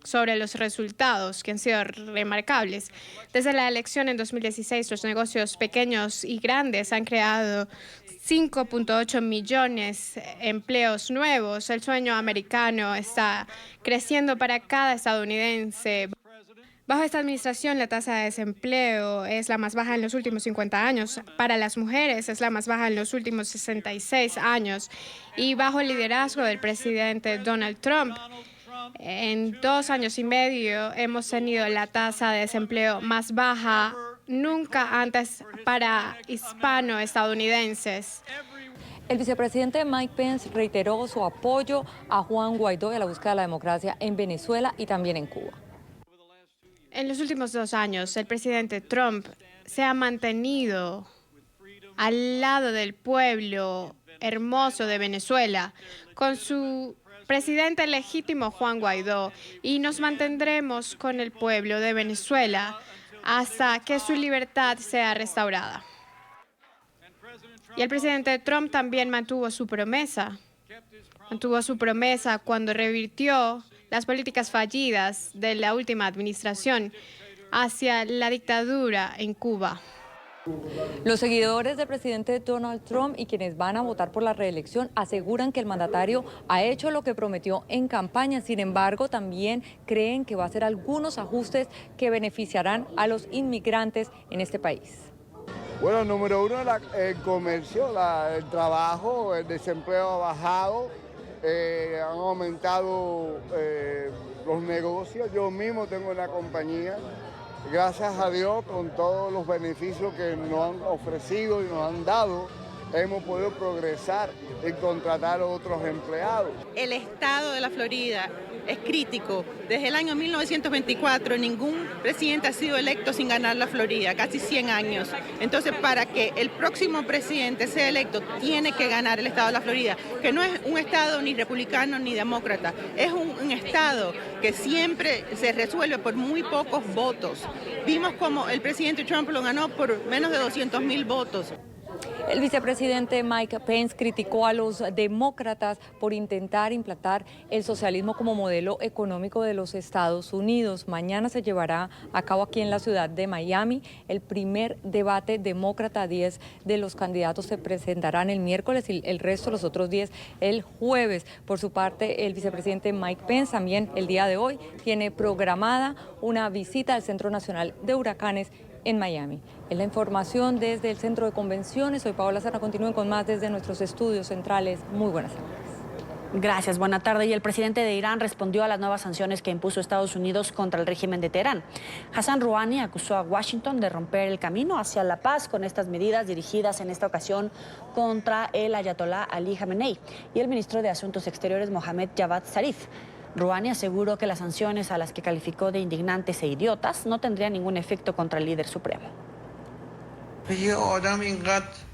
sobre los resultados que han sido remarcables. Desde la elección en 2016, los negocios pequeños y grandes han creado 5.8 millones de empleos nuevos. El sueño americano está creciendo para cada estadounidense. Bajo esta administración, la tasa de desempleo es la más baja en los últimos 50 años. Para las mujeres es la más baja en los últimos 66 años. Y bajo el liderazgo del presidente Donald Trump, en 2 años y medio hemos tenido la tasa de desempleo más baja nunca antes para hispanoestadounidenses. El vicepresidente Mike Pence reiteró su apoyo a Juan Guaidó y a la búsqueda de la democracia en Venezuela y también en Cuba. En los últimos 2 años, el presidente Trump se ha mantenido al lado del pueblo hermoso de Venezuela con su presidente legítimo Juan Guaidó, y nos mantendremos con el pueblo de Venezuela hasta que su libertad sea restaurada. Y el presidente Trump también mantuvo su promesa cuando revirtió las políticas fallidas de la última administración hacia la dictadura en Cuba. Los seguidores del presidente Donald Trump y quienes van a votar por la reelección aseguran que el mandatario ha hecho lo que prometió en campaña. Sin embargo, también creen que va a hacer algunos ajustes que beneficiarán a los inmigrantes en este país. Bueno, número 1, el comercio, el trabajo, el desempleo ha bajado, han aumentado los negocios. Yo mismo tengo una compañía. Gracias a Dios, con todos los beneficios que nos han ofrecido y nos han dado, hemos podido progresar en contratar a otros empleados. El estado de la Florida es crítico. Desde el año 1924 ningún presidente ha sido electo sin ganar la Florida, casi 100 años. Entonces, para que el próximo presidente sea electo, tiene que ganar el estado de la Florida, que no es un estado ni republicano ni demócrata, es un estado que siempre se resuelve por muy pocos votos. Vimos como el presidente Trump lo ganó por menos de 200,000 votos. El vicepresidente Mike Pence criticó a los demócratas por intentar implantar el socialismo como modelo económico de los Estados Unidos. Mañana se llevará a cabo aquí en la ciudad de Miami el primer debate demócrata. 10 de los candidatos se presentarán el miércoles y el resto, los otros 10, el jueves. Por su parte, el vicepresidente Mike Pence también el día de hoy tiene programada una visita al Centro Nacional de Huracanes en Miami. Es la información desde el Centro de Convenciones. Soy Paola Serna. Continúen con más desde nuestros estudios centrales. Muy buenas tardes. Gracias, buena tarde. Y el presidente de Irán respondió a las nuevas sanciones que impuso Estados Unidos contra el régimen de Teherán. Hassan Rouhani acusó a Washington de romper el camino hacia la paz con estas medidas dirigidas en esta ocasión contra el ayatolá Ali Khamenei y el ministro de Asuntos Exteriores Mohammad Javad Zarif. Rouhani aseguró que las sanciones a las que calificó de indignantes e idiotas no tendrían ningún efecto contra el líder supremo.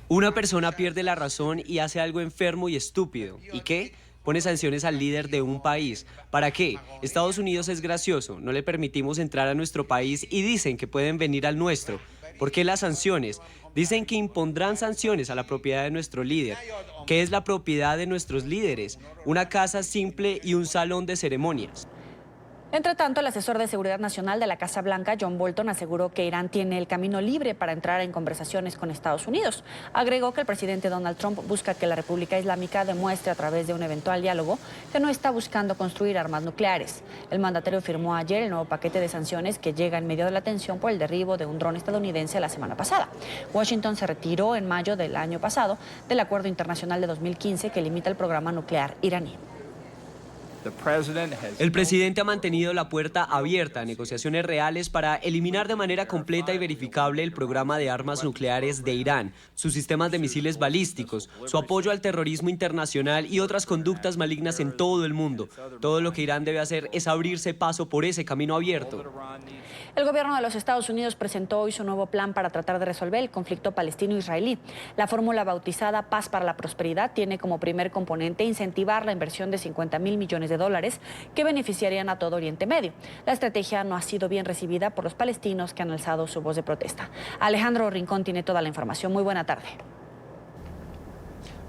Una persona pierde la razón y hace algo enfermo y estúpido. ¿Y qué? Pone sanciones al líder de un país. ¿Para qué? Estados Unidos es gracioso, no le permitimos entrar a nuestro país y dicen que pueden venir al nuestro. ¿Por qué las sanciones? Dicen que impondrán sanciones a la propiedad de nuestro líder. ¿Qué es la propiedad de nuestros líderes? Una casa simple y un salón de ceremonias. Entre tanto, el asesor de Seguridad Nacional de la Casa Blanca, John Bolton, aseguró que Irán tiene el camino libre para entrar en conversaciones con Estados Unidos. Agregó que el presidente Donald Trump busca que la República Islámica demuestre a través de un eventual diálogo que no está buscando construir armas nucleares. El mandatario firmó ayer el nuevo paquete de sanciones que llega en medio de la tensión por el derribo de un dron estadounidense la semana pasada. Washington se retiró en mayo del año pasado del acuerdo internacional de 2015 que limita el programa nuclear iraní. El presidente ha mantenido la puerta abierta a negociaciones reales para eliminar de manera completa y verificable el programa de armas nucleares de Irán, sus sistemas de misiles balísticos, su apoyo al terrorismo internacional y otras conductas malignas en todo el mundo. Todo lo que Irán debe hacer es abrirse paso por ese camino abierto. El gobierno de los Estados Unidos presentó hoy su nuevo plan para tratar de resolver el conflicto palestino-israelí. La fórmula bautizada Paz para la Prosperidad tiene como primer componente incentivar la inversión de $50.000 millones que beneficiarían a todo Oriente Medio. La estrategia no ha sido bien recibida por los palestinos que han alzado su voz de protesta. Alejandro Rincón tiene toda la información. Muy buena tarde.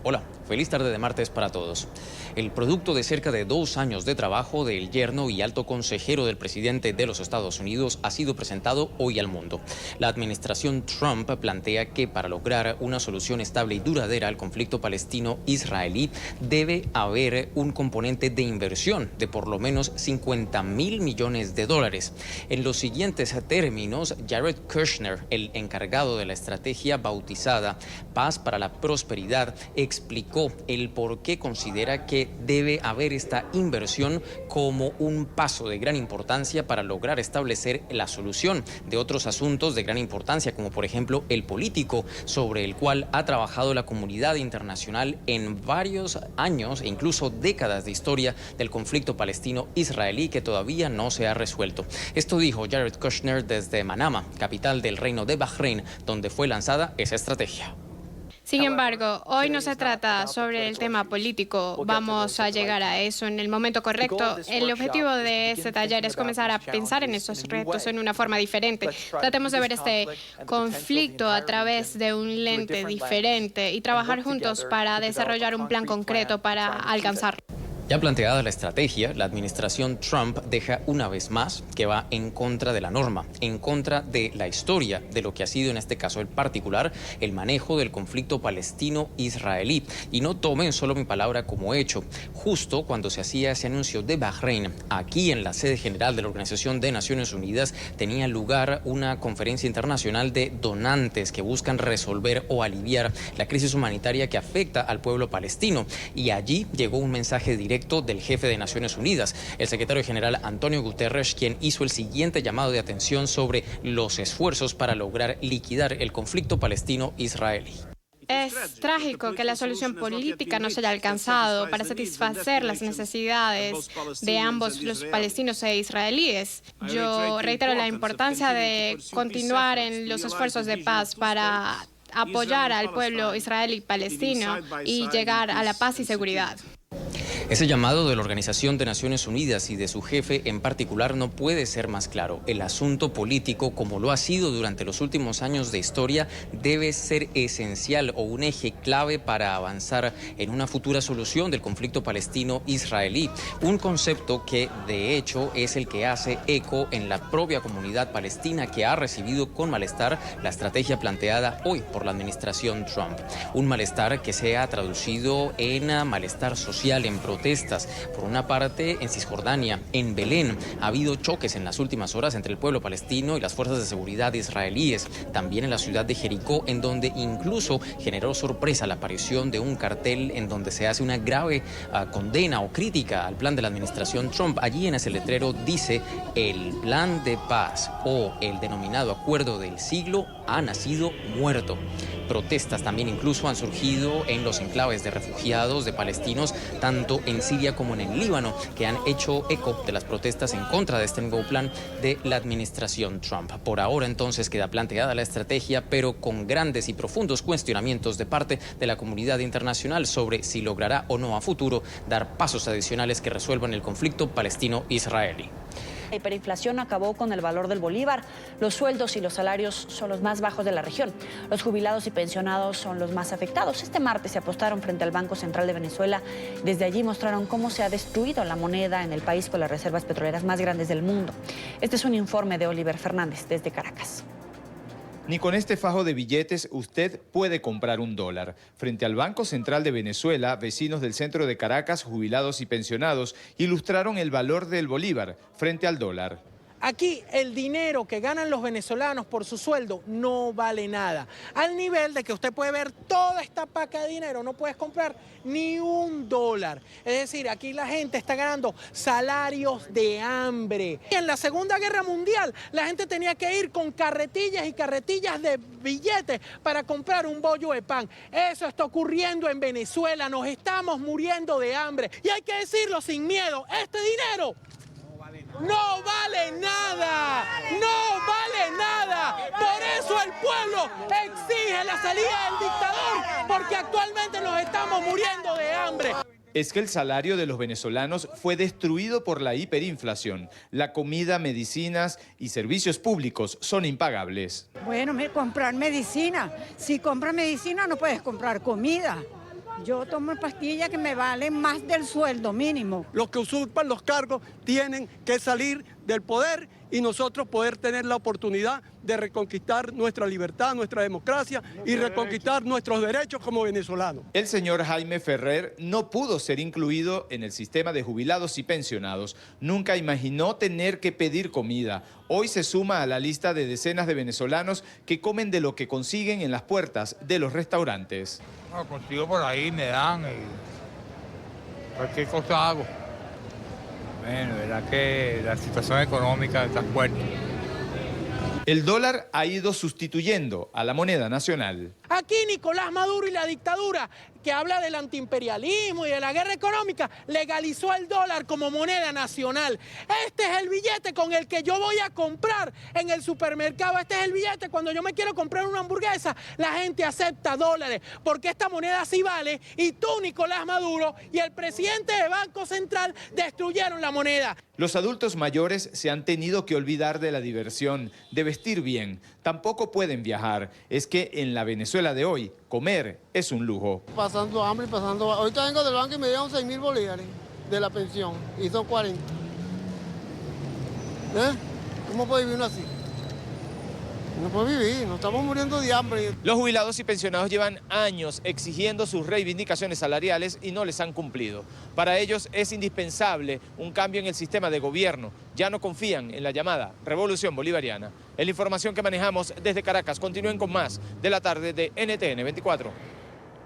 Hola, feliz tarde de martes para todos. El producto de cerca de 2 años de trabajo del yerno y alto consejero del presidente de los Estados Unidos ha sido presentado hoy al mundo. La administración Trump plantea que para lograr una solución estable y duradera al conflicto palestino-israelí debe haber un componente de inversión de por lo menos $50.000 millones. En los siguientes términos, Jared Kushner, el encargado de la estrategia bautizada Paz para la Prosperidad, explicó el por qué considera que debe haber esta inversión como un paso de gran importancia para lograr establecer la solución de otros asuntos de gran importancia, como por ejemplo el político, sobre el cual ha trabajado la comunidad internacional en varios años e incluso décadas de historia del conflicto palestino-israelí que todavía no se ha resuelto. Esto dijo Jared Kushner desde Manama, capital del Reino de Bahrein, donde fue lanzada esa estrategia. Sin embargo, hoy no se trata sobre el tema político. Vamos a llegar a eso en el momento correcto. El objetivo de este taller es comenzar a pensar en estos retos en una forma diferente. Tratemos de ver este conflicto a través de un lente diferente y trabajar juntos para desarrollar un plan concreto para alcanzarlo. Ya planteada la estrategia, la administración Trump deja una vez más que va en contra de la norma, en contra de la historia de lo que ha sido en este caso el particular el manejo del conflicto palestino-israelí. Y no tomen solo mi palabra como hecho. Justo cuando se hacía ese anuncio de Bahrein, aquí en la sede general de la Organización de Naciones Unidas tenía lugar una conferencia internacional de donantes que buscan resolver o aliviar la crisis humanitaria que afecta al pueblo palestino. Y allí llegó un mensaje directo del jefe de Naciones Unidas, el secretario general Antonio Guterres, quien hizo el siguiente llamado de atención sobre los esfuerzos para lograr liquidar el conflicto palestino-israelí. Es trágico que la solución política no se haya alcanzado para satisfacer las necesidades de ambos, los palestinos e israelíes. Yo reitero la importancia de continuar en los esfuerzos de paz para apoyar al pueblo israelí palestino y llegar a la paz y seguridad. Ese llamado de la Organización de Naciones Unidas y de su jefe en particular no puede ser más claro. El asunto político, como lo ha sido durante los últimos años de historia, debe ser esencial o un eje clave para avanzar en una futura solución del conflicto palestino-israelí. Un concepto que, de hecho, es el que hace eco en la propia comunidad palestina, que ha recibido con malestar la estrategia planteada hoy por la administración Trump. Un malestar que se ha traducido en malestar social, en protestas protestas. Por una parte, en Cisjordania, en Belén, ha habido choques en las últimas horas entre el pueblo palestino y las fuerzas de seguridad israelíes. También en la ciudad de Jericó, en donde incluso generó sorpresa la aparición de un cartel en donde se hace una grave condena o crítica al plan de la administración Trump. Allí en ese letrero dice: el plan de paz o el denominado acuerdo del siglo ha nacido muerto. Protestas también incluso han surgido en los enclaves de refugiados de palestinos, tanto en Siria como en el Líbano, que han hecho eco de las protestas en contra de este nuevo plan de la administración Trump. Por ahora entonces queda planteada la estrategia, pero con grandes y profundos cuestionamientos de parte de la comunidad internacional sobre si logrará o no a futuro dar pasos adicionales que resuelvan el conflicto palestino-israelí. La hiperinflación acabó con el valor del bolívar. Los sueldos y los salarios son los más bajos de la región. Los jubilados y pensionados son los más afectados. Este martes se apostaron frente al Banco Central de Venezuela. Desde allí mostraron cómo se ha destruido la moneda en el país con las reservas petroleras más grandes del mundo. Este es un informe de Oliver Fernández desde Caracas. Ni con este fajo de billetes usted puede comprar $1. Frente al Banco Central de Venezuela, vecinos del centro de Caracas, jubilados y pensionados, ilustraron el valor del bolívar frente al dólar. Aquí el dinero que ganan los venezolanos por su sueldo no vale nada. Al nivel de que usted puede ver toda esta paca de dinero, no puedes comprar ni $1. Es decir, aquí la gente está ganando salarios de hambre. En la Segunda Guerra Mundial, la gente tenía que ir con carretillas y carretillas de billetes para comprar un bollo de pan. Eso está ocurriendo en Venezuela. Nos estamos muriendo de hambre. Y hay que decirlo sin miedo, este dinero no vale nada, no vale nada. Por eso el pueblo exige la salida del dictador, porque actualmente nos estamos muriendo de hambre. Es que el salario de los venezolanos fue destruido por la hiperinflación. La comida, medicinas y servicios públicos son impagables. Bueno, comprar medicina. Si compras medicina no puedes comprar comida. Yo tomo pastillas que me valen más del sueldo mínimo. Los que usurpan los cargos tienen que salir del poder y nosotros poder tener la oportunidad de reconquistar nuestra libertad, nuestra democracia y reconquistar nuestros derechos como venezolanos. El señor Jaime Ferrer no pudo ser incluido en el sistema de jubilados y pensionados. Nunca imaginó tener que pedir comida. Hoy se suma a la lista de decenas de venezolanos que comen de lo que consiguen en las puertas de los restaurantes. No, consigo por ahí, me dan y cualquier cosa hago. Bueno, verdad que la situación económica está fuerte. El dólar ha ido sustituyendo a la moneda nacional. Aquí Nicolás Maduro y la dictadura, que habla del antiimperialismo y de la guerra económica, legalizó el dólar como moneda nacional. Este es el billete con el que yo voy a comprar en el supermercado. Este es el billete cuando yo me quiero comprar una hamburguesa. La gente acepta dólares porque esta moneda sí vale y tú, Nicolás Maduro, y el presidente del Banco Central destruyeron la moneda. Los adultos mayores se han tenido que olvidar de la diversión, de vestir bien. Tampoco pueden viajar. Es que en la Venezuela de hoy, comer es un lujo. Pasando hambre, Ahorita vengo del banco y me dieron 6.000 bolívares de la pensión y son 40. ¿Cómo puede vivir uno así? No puede vivir, nos estamos muriendo de hambre. Los jubilados y pensionados llevan años exigiendo sus reivindicaciones salariales y no les han cumplido. Para ellos es indispensable un cambio en el sistema de gobierno. Ya no confían en la llamada Revolución Bolivariana. Es la información que manejamos desde Caracas. Continúen con más de la tarde de NTN 24.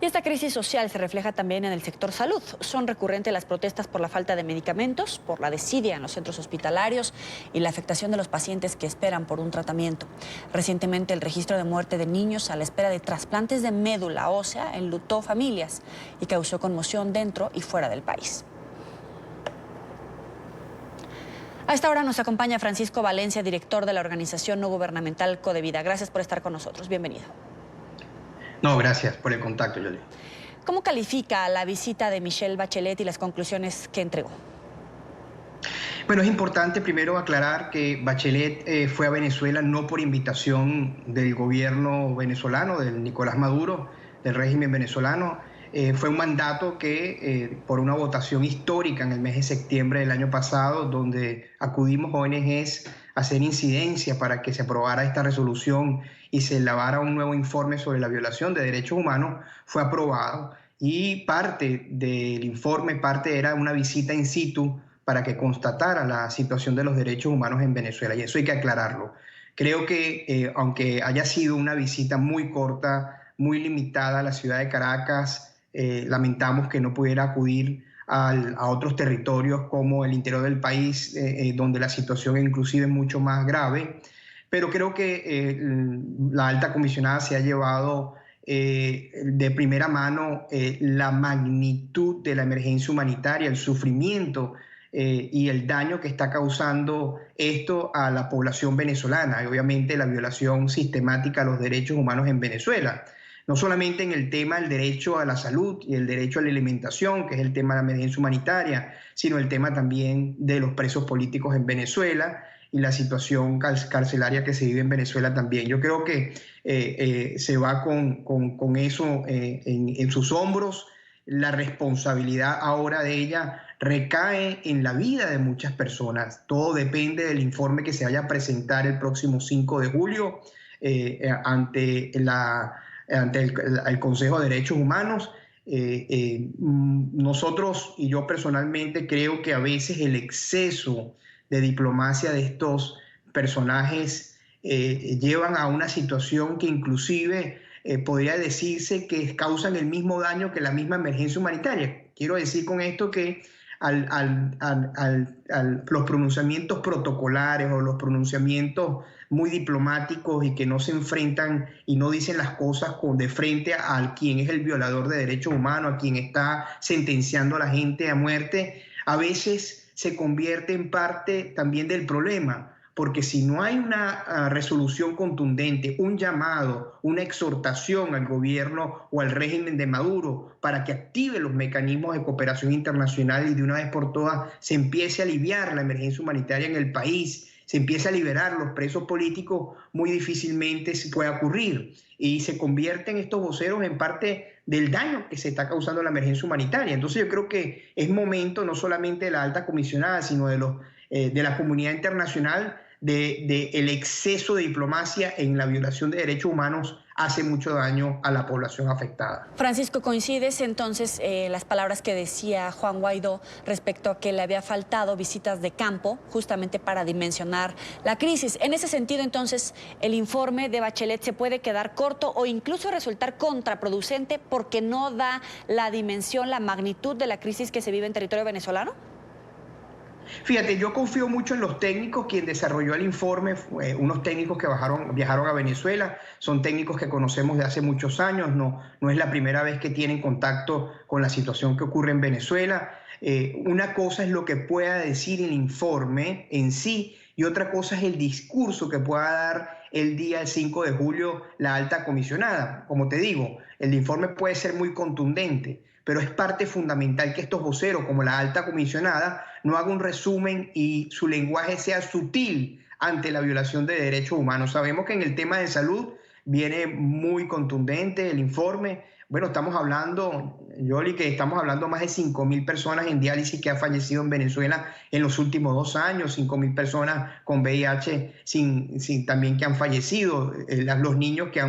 Y esta crisis social se refleja también en el sector salud. Son recurrentes las protestas por la falta de medicamentos, por la desidia en los centros hospitalarios y la afectación de los pacientes que esperan por un tratamiento. Recientemente el registro de muerte de niños a la espera de trasplantes de médula ósea enlutó familias y causó conmoción dentro y fuera del país. A esta hora nos acompaña Francisco Valencia, director de la organización no gubernamental Codevida. Gracias por estar con nosotros. Bienvenido. No, gracias por el contacto, Yoli. ¿Cómo califica la visita de Michelle Bachelet y las conclusiones que entregó? Bueno, es importante primero aclarar que Bachelet fue a Venezuela no por invitación del gobierno venezolano, del Nicolás Maduro, del régimen venezolano. Fue un mandato que, por una votación histórica en el mes de septiembre del año pasado, donde acudimos ONGs a hacer incidencia para que se aprobara esta resolución y se elaborara un nuevo informe sobre la violación de derechos humanos, fue aprobado. y parte del informe, parte era una visita in situ para que constatara la situación de los derechos humanos en Venezuela, y eso hay que aclararlo. Creo que aunque haya sido una visita muy corta, muy limitada a la ciudad de Caracas, lamentamos que no pudiera acudir a otros territorios como el interior del país, donde la situación es inclusive mucho más grave, pero creo que la alta comisionada se ha llevado de primera mano la magnitud de la emergencia humanitaria, el sufrimiento y el daño que está causando esto a la población venezolana, y obviamente la violación sistemática a los derechos humanos en Venezuela. No solamente en el tema del derecho a la salud y el derecho a la alimentación, que es el tema de la emergencia humanitaria, sino el tema también de los presos políticos en Venezuela y la situación carcelaria que se vive en Venezuela también. Yo creo que se va con eso en sus hombros. La responsabilidad ahora de ella recae en la vida de muchas personas. Todo depende del informe que se vaya a presentar el próximo 5 de julio ante el Consejo de Derechos Humanos. Nosotros y yo personalmente creo que a veces el exceso de diplomacia de estos personajes llevan a una situación que inclusive podría decirse que causan el mismo daño que la misma emergencia humanitaria. Quiero decir con esto que los pronunciamientos protocolares o los pronunciamientos muy diplomáticos y que no se enfrentan y no dicen las cosas de frente a quien es el violador de derechos humanos, a quien está sentenciando a la gente a muerte, a veces se convierte en parte también del problema, porque si no hay una resolución contundente, un llamado, una exhortación al gobierno o al régimen de Maduro para que active los mecanismos de cooperación internacional y de una vez por todas se empiece a aliviar la emergencia humanitaria en el país, se empieza a liberar los presos políticos, muy difícilmente se puede ocurrir. Y se convierten estos voceros en parte del daño que se está causando la emergencia humanitaria. Entonces yo creo que es momento no solamente de la alta comisionada, sino de la comunidad internacional, el exceso de diplomacia en la violación de derechos humanos hace mucho daño a la población afectada. Francisco, ¿coincides entonces las palabras que decía Juan Guaidó respecto a que le había faltado visitas de campo justamente para dimensionar la crisis? En ese sentido, entonces, ¿el informe de Bachelet se puede quedar corto o incluso resultar contraproducente porque no da la dimensión, la magnitud de la crisis que se vive en territorio venezolano? Fíjate, yo confío mucho en los técnicos. Quien desarrolló el informe, unos técnicos que viajaron a Venezuela, son técnicos que conocemos de hace muchos años, no es la primera vez que tienen contacto con la situación que ocurre en Venezuela. Una cosa es lo que pueda decir el informe en sí y otra cosa es el discurso que pueda dar el día 5 de julio la alta comisionada. Como te digo, el informe puede ser muy contundente, pero es parte fundamental que estos voceros, como la alta comisionada, no haga un resumen y su lenguaje sea sutil ante la violación de derechos humanos. Sabemos que en el tema de salud viene muy contundente el informe. Bueno, estamos hablando, Yoli, que estamos hablando de más de 5.000 personas en diálisis que han fallecido en Venezuela en los últimos 2 años, 5.000 personas con VIH también que han fallecido, los niños que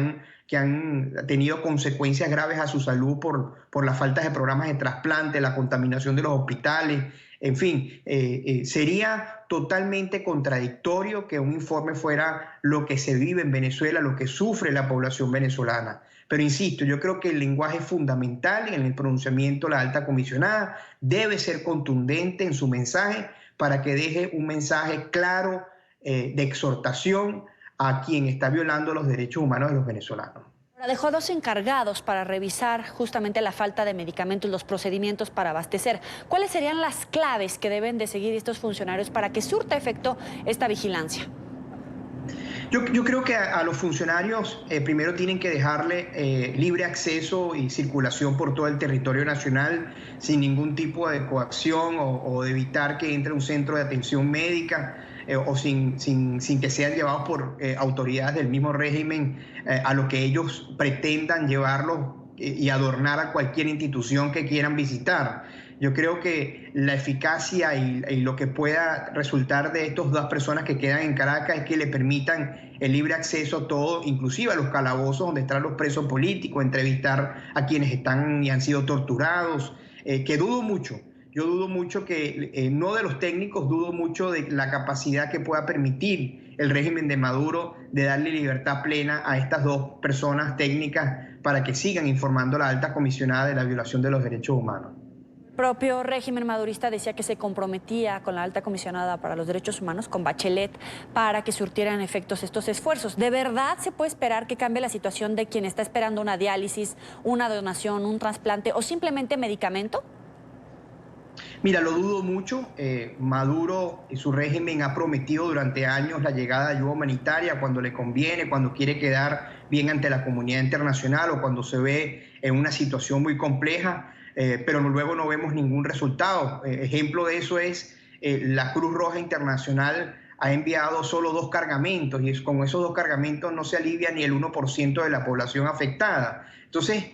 han tenido consecuencias graves a su salud por la falta de programas de trasplante, la contaminación de los hospitales. En fin, sería totalmente contradictorio que un informe fuera lo que se vive en Venezuela, lo que sufre la población venezolana. Pero insisto, yo creo que el lenguaje fundamental en el pronunciamiento de la alta comisionada debe ser contundente en su mensaje para que deje un mensaje claro de exhortación a quien está violando los derechos humanos de los venezolanos. Dejó a 2 encargados para revisar justamente la falta de medicamentos, los procedimientos para abastecer. ¿Cuáles serían las claves que deben de seguir estos funcionarios para que surta efecto esta vigilancia? Yo creo que a los funcionarios primero tienen que dejarle libre acceso y circulación por todo el territorio nacional sin ningún tipo de coacción o de evitar que entre un centro de atención médica o sin que sean llevados por autoridades del mismo régimen a lo que ellos pretendan llevarlos y adornar a cualquier institución que quieran visitar. Yo creo que la eficacia y lo que pueda resultar de estas 2 personas que quedan en Caracas es que le permitan el libre acceso a todo, inclusive a los calabozos donde están los presos políticos, entrevistar a quienes están y han sido torturados, que dudo mucho. Yo dudo mucho que, no de los técnicos, dudo mucho de la capacidad que pueda permitir el régimen de Maduro de darle libertad plena a estas 2 personas técnicas para que sigan informando a la alta comisionada de la violación de los derechos humanos. El propio régimen madurista decía que se comprometía con la alta comisionada para los derechos humanos, con Bachelet, para que surtieran efectos estos esfuerzos. ¿De verdad se puede esperar que cambie la situación de quien está esperando una diálisis, una donación, un trasplante o simplemente medicamento? Mira, lo dudo mucho. Maduro y su régimen ha prometido durante años la llegada de ayuda humanitaria cuando le conviene, cuando quiere quedar bien ante la comunidad internacional o cuando se ve en una situación muy compleja, pero luego no vemos ningún resultado. Ejemplo de eso es la Cruz Roja Internacional ha enviado solo 2 cargamentos y con esos 2 cargamentos no se alivia ni el 1% de la población afectada. Entonces,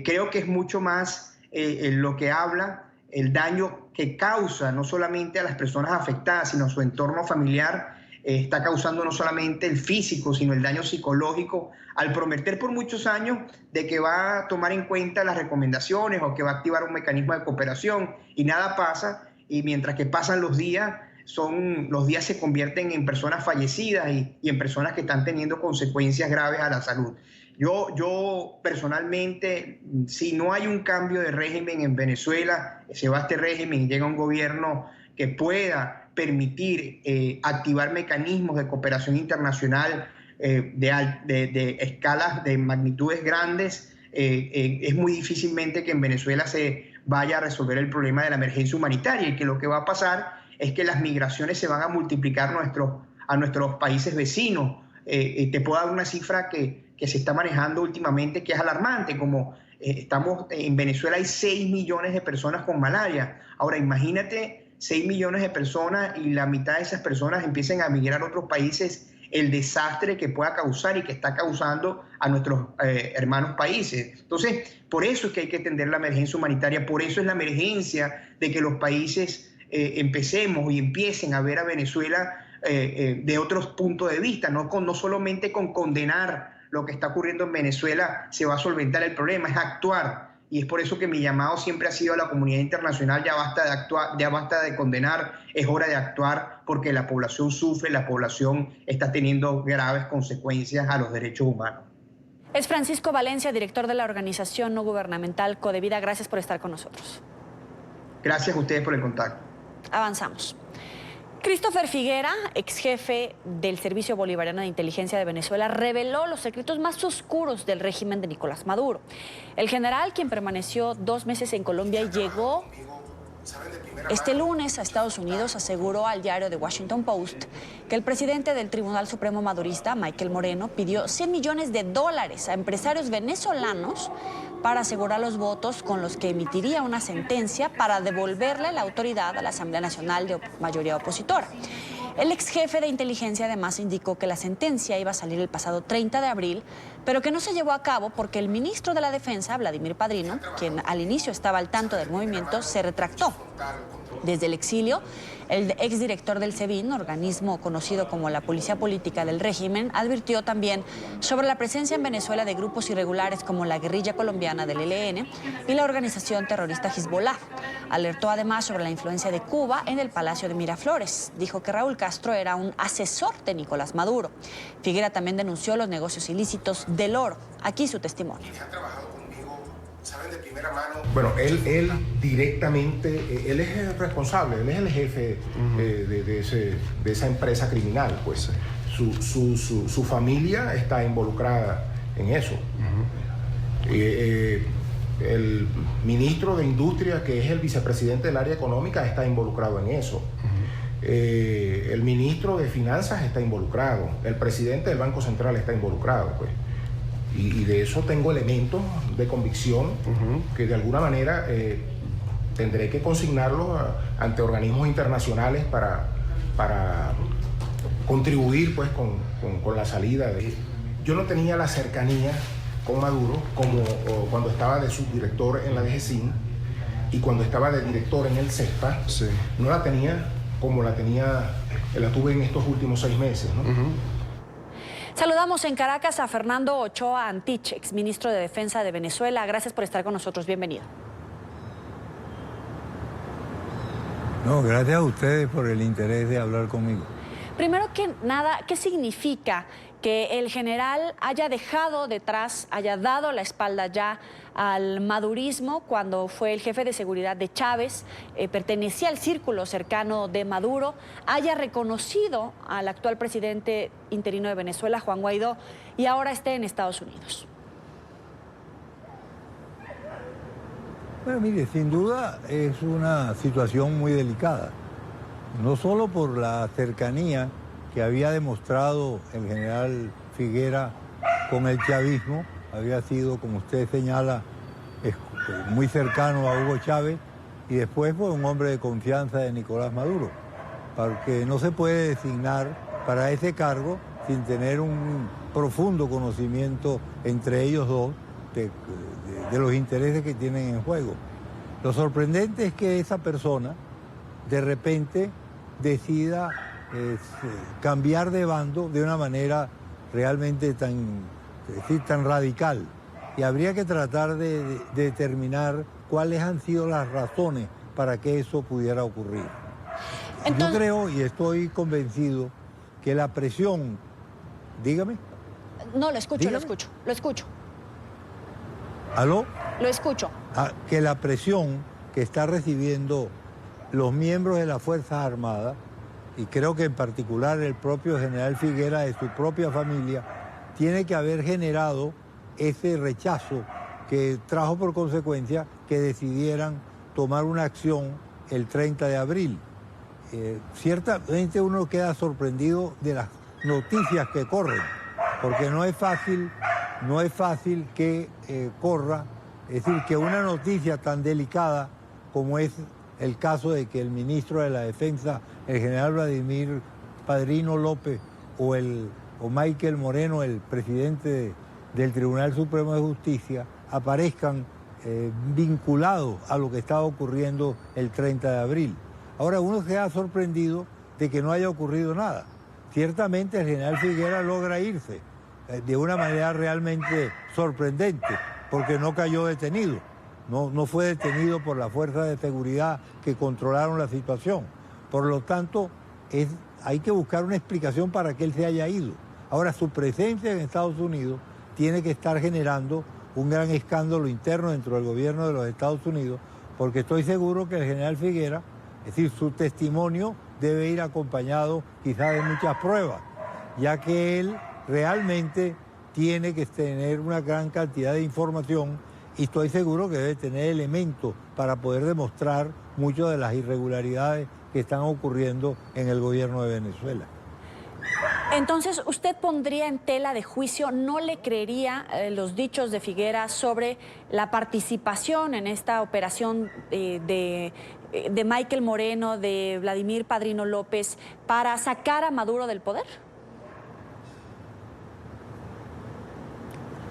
creo que es mucho más lo que habla el daño que causa no solamente a las personas afectadas, sino a su entorno familiar. Está causando no solamente el físico, sino el daño psicológico, al prometer por muchos años de que va a tomar en cuenta las recomendaciones o que va a activar un mecanismo de cooperación, y nada pasa, y mientras que pasan los días se convierten en personas fallecidas y en personas que están teniendo consecuencias graves a la salud. Yo personalmente, si no hay un cambio de régimen en Venezuela, se va este régimen y llega un gobierno que pueda permitir activar mecanismos de cooperación internacional de escalas, de magnitudes grandes, es muy difícilmente que en Venezuela se vaya a resolver el problema de la emergencia humanitaria, y que lo que va a pasar es que las migraciones se van a multiplicar a nuestros países vecinos. Te puedo dar una cifra que se está manejando últimamente que es alarmante, como estamos en Venezuela hay 6 millones de personas con malaria. Ahora imagínate 6 millones de personas y la mitad de esas personas empiecen a migrar a otros países, el desastre que pueda causar y que está causando a nuestros hermanos países. Entonces, por eso es que hay que atender la emergencia humanitaria, por eso es la emergencia de que los países empecemos y empiecen a ver a Venezuela de otros puntos de vista, no solamente con condenar lo que está ocurriendo en Venezuela se va a solventar el problema, es actuar. Y es por eso que mi llamado siempre ha sido a la comunidad internacional: ya basta de actuar, ya basta de condenar, es hora de actuar, porque la población sufre, la población está teniendo graves consecuencias a los derechos humanos. Es Francisco Valencia, director de la organización no gubernamental Codevida. Gracias por estar con nosotros. Gracias a ustedes por el contacto. Avanzamos. Christopher Figuera, ex jefe del Servicio Bolivariano de Inteligencia de Venezuela, reveló los secretos más oscuros del régimen de Nicolás Maduro. El general, quien permaneció 2 meses en Colombia, llegó este lunes a Estados Unidos, aseguró al diario The Washington Post que el presidente del Tribunal Supremo madurista, Michael Moreno, pidió $100 millones a empresarios venezolanos para asegurar los votos con los que emitiría una sentencia para devolverle la autoridad a la Asamblea Nacional de mayoría opositora. El ex jefe de inteligencia además indicó que la sentencia iba a salir el pasado 30 de abril, pero que no se llevó a cabo porque el ministro de la Defensa, Vladimir Padrino, quien al inicio estaba al tanto del movimiento, se retractó. Desde el exilio, el exdirector del SEBIN, organismo conocido como la Policía Política del régimen, advirtió también sobre la presencia en Venezuela de grupos irregulares como la guerrilla colombiana del ELN y la organización terrorista Hezbollah. Alertó además sobre la influencia de Cuba en el Palacio de Miraflores. Dijo que Raúl Castro era un asesor de Nicolás Maduro. Figuera también denunció los negocios ilícitos del oro. Aquí su testimonio. ¿Saben de primera mano? Bueno, él directamente, él es el responsable, él es el jefe de esa empresa criminal, pues. Su familia está involucrada en eso. El ministro de Industria, que es el vicepresidente del área económica, está involucrado en eso. El ministro de Finanzas está involucrado, el presidente del Banco Central está involucrado, pues. Y de eso tengo elementos de convicción que de alguna manera tendré que consignarlos ante organismos internacionales para contribuir pues con la salida de... Yo no tenía la cercanía con Maduro como cuando estaba de subdirector en la DGCIN. y cuando estaba de director en el CESPA, no la tenía como la tuve en estos últimos 6 meses, ¿no? Saludamos en Caracas a Fernando Ochoa Antich, exministro de Defensa de Venezuela. Gracias por estar con nosotros. Bienvenido. No, gracias a ustedes por el interés de hablar conmigo. Primero que nada, ¿qué significa que el general haya dejado detrás, haya dado la espalda ya al madurismo cuando fue el jefe de seguridad de Chávez, pertenecía al círculo cercano de Maduro, haya reconocido al actual presidente interino de Venezuela, Juan Guaidó, y ahora esté en Estados Unidos? Bueno, mire, sin duda es una situación muy delicada, no solo por la cercanía que había demostrado el general Figuera con el chavismo, había sido, como usted señala, muy cercano a Hugo Chávez, y después fue un hombre de confianza de Nicolás Maduro, porque no se puede designar para ese cargo sin tener un profundo conocimiento entre ellos dos de los intereses que tienen en juego. Lo sorprendente es que esa persona de repente decida cambiar de bando de una manera realmente tan radical. Y habría que tratar de determinar cuáles han sido las razones para que eso pudiera ocurrir. Entonces, yo creo y estoy convencido que la presión... Dígame. No, lo escucho, Dígame. lo escucho. ¿Aló? Lo escucho. Que la presión que está recibiendo los miembros de las Fuerzas Armadas, y creo que en particular el propio general Figuera de su propia familia, tiene que haber generado ese rechazo que trajo por consecuencia que decidieran tomar una acción el 30 de abril. Ciertamente uno queda sorprendido de las noticias que corren, porque no es fácil que corra, es decir, que una noticia tan delicada como es el caso de que el ministro de la Defensa, el general Vladimir Padrino López, o Michael Moreno, el presidente del Tribunal Supremo de Justicia, aparezcan vinculados a lo que estaba ocurriendo el 30 de abril. Ahora uno se ha sorprendido de que no haya ocurrido nada. Ciertamente el general Figuera logra irse de una manera realmente sorprendente, porque no cayó detenido. No fue detenido por las fuerzas de seguridad que controlaron la situación. Por lo tanto, hay que buscar una explicación para que él se haya ido. Ahora, su presencia en Estados Unidos tiene que estar generando un gran escándalo interno dentro del gobierno de los Estados Unidos, porque estoy seguro que el general Figuera, es decir, su testimonio debe ir acompañado quizás de muchas pruebas, ya que él realmente tiene que tener una gran cantidad de información y estoy seguro que debe tener elementos para poder demostrar muchas de las irregularidades que están ocurriendo en el gobierno de Venezuela. Entonces, ¿usted pondría en tela de juicio, no le creería los dichos de Figuera sobre la participación en esta operación de Michael Moreno, de Vladimir Padrino López, para sacar a Maduro del poder?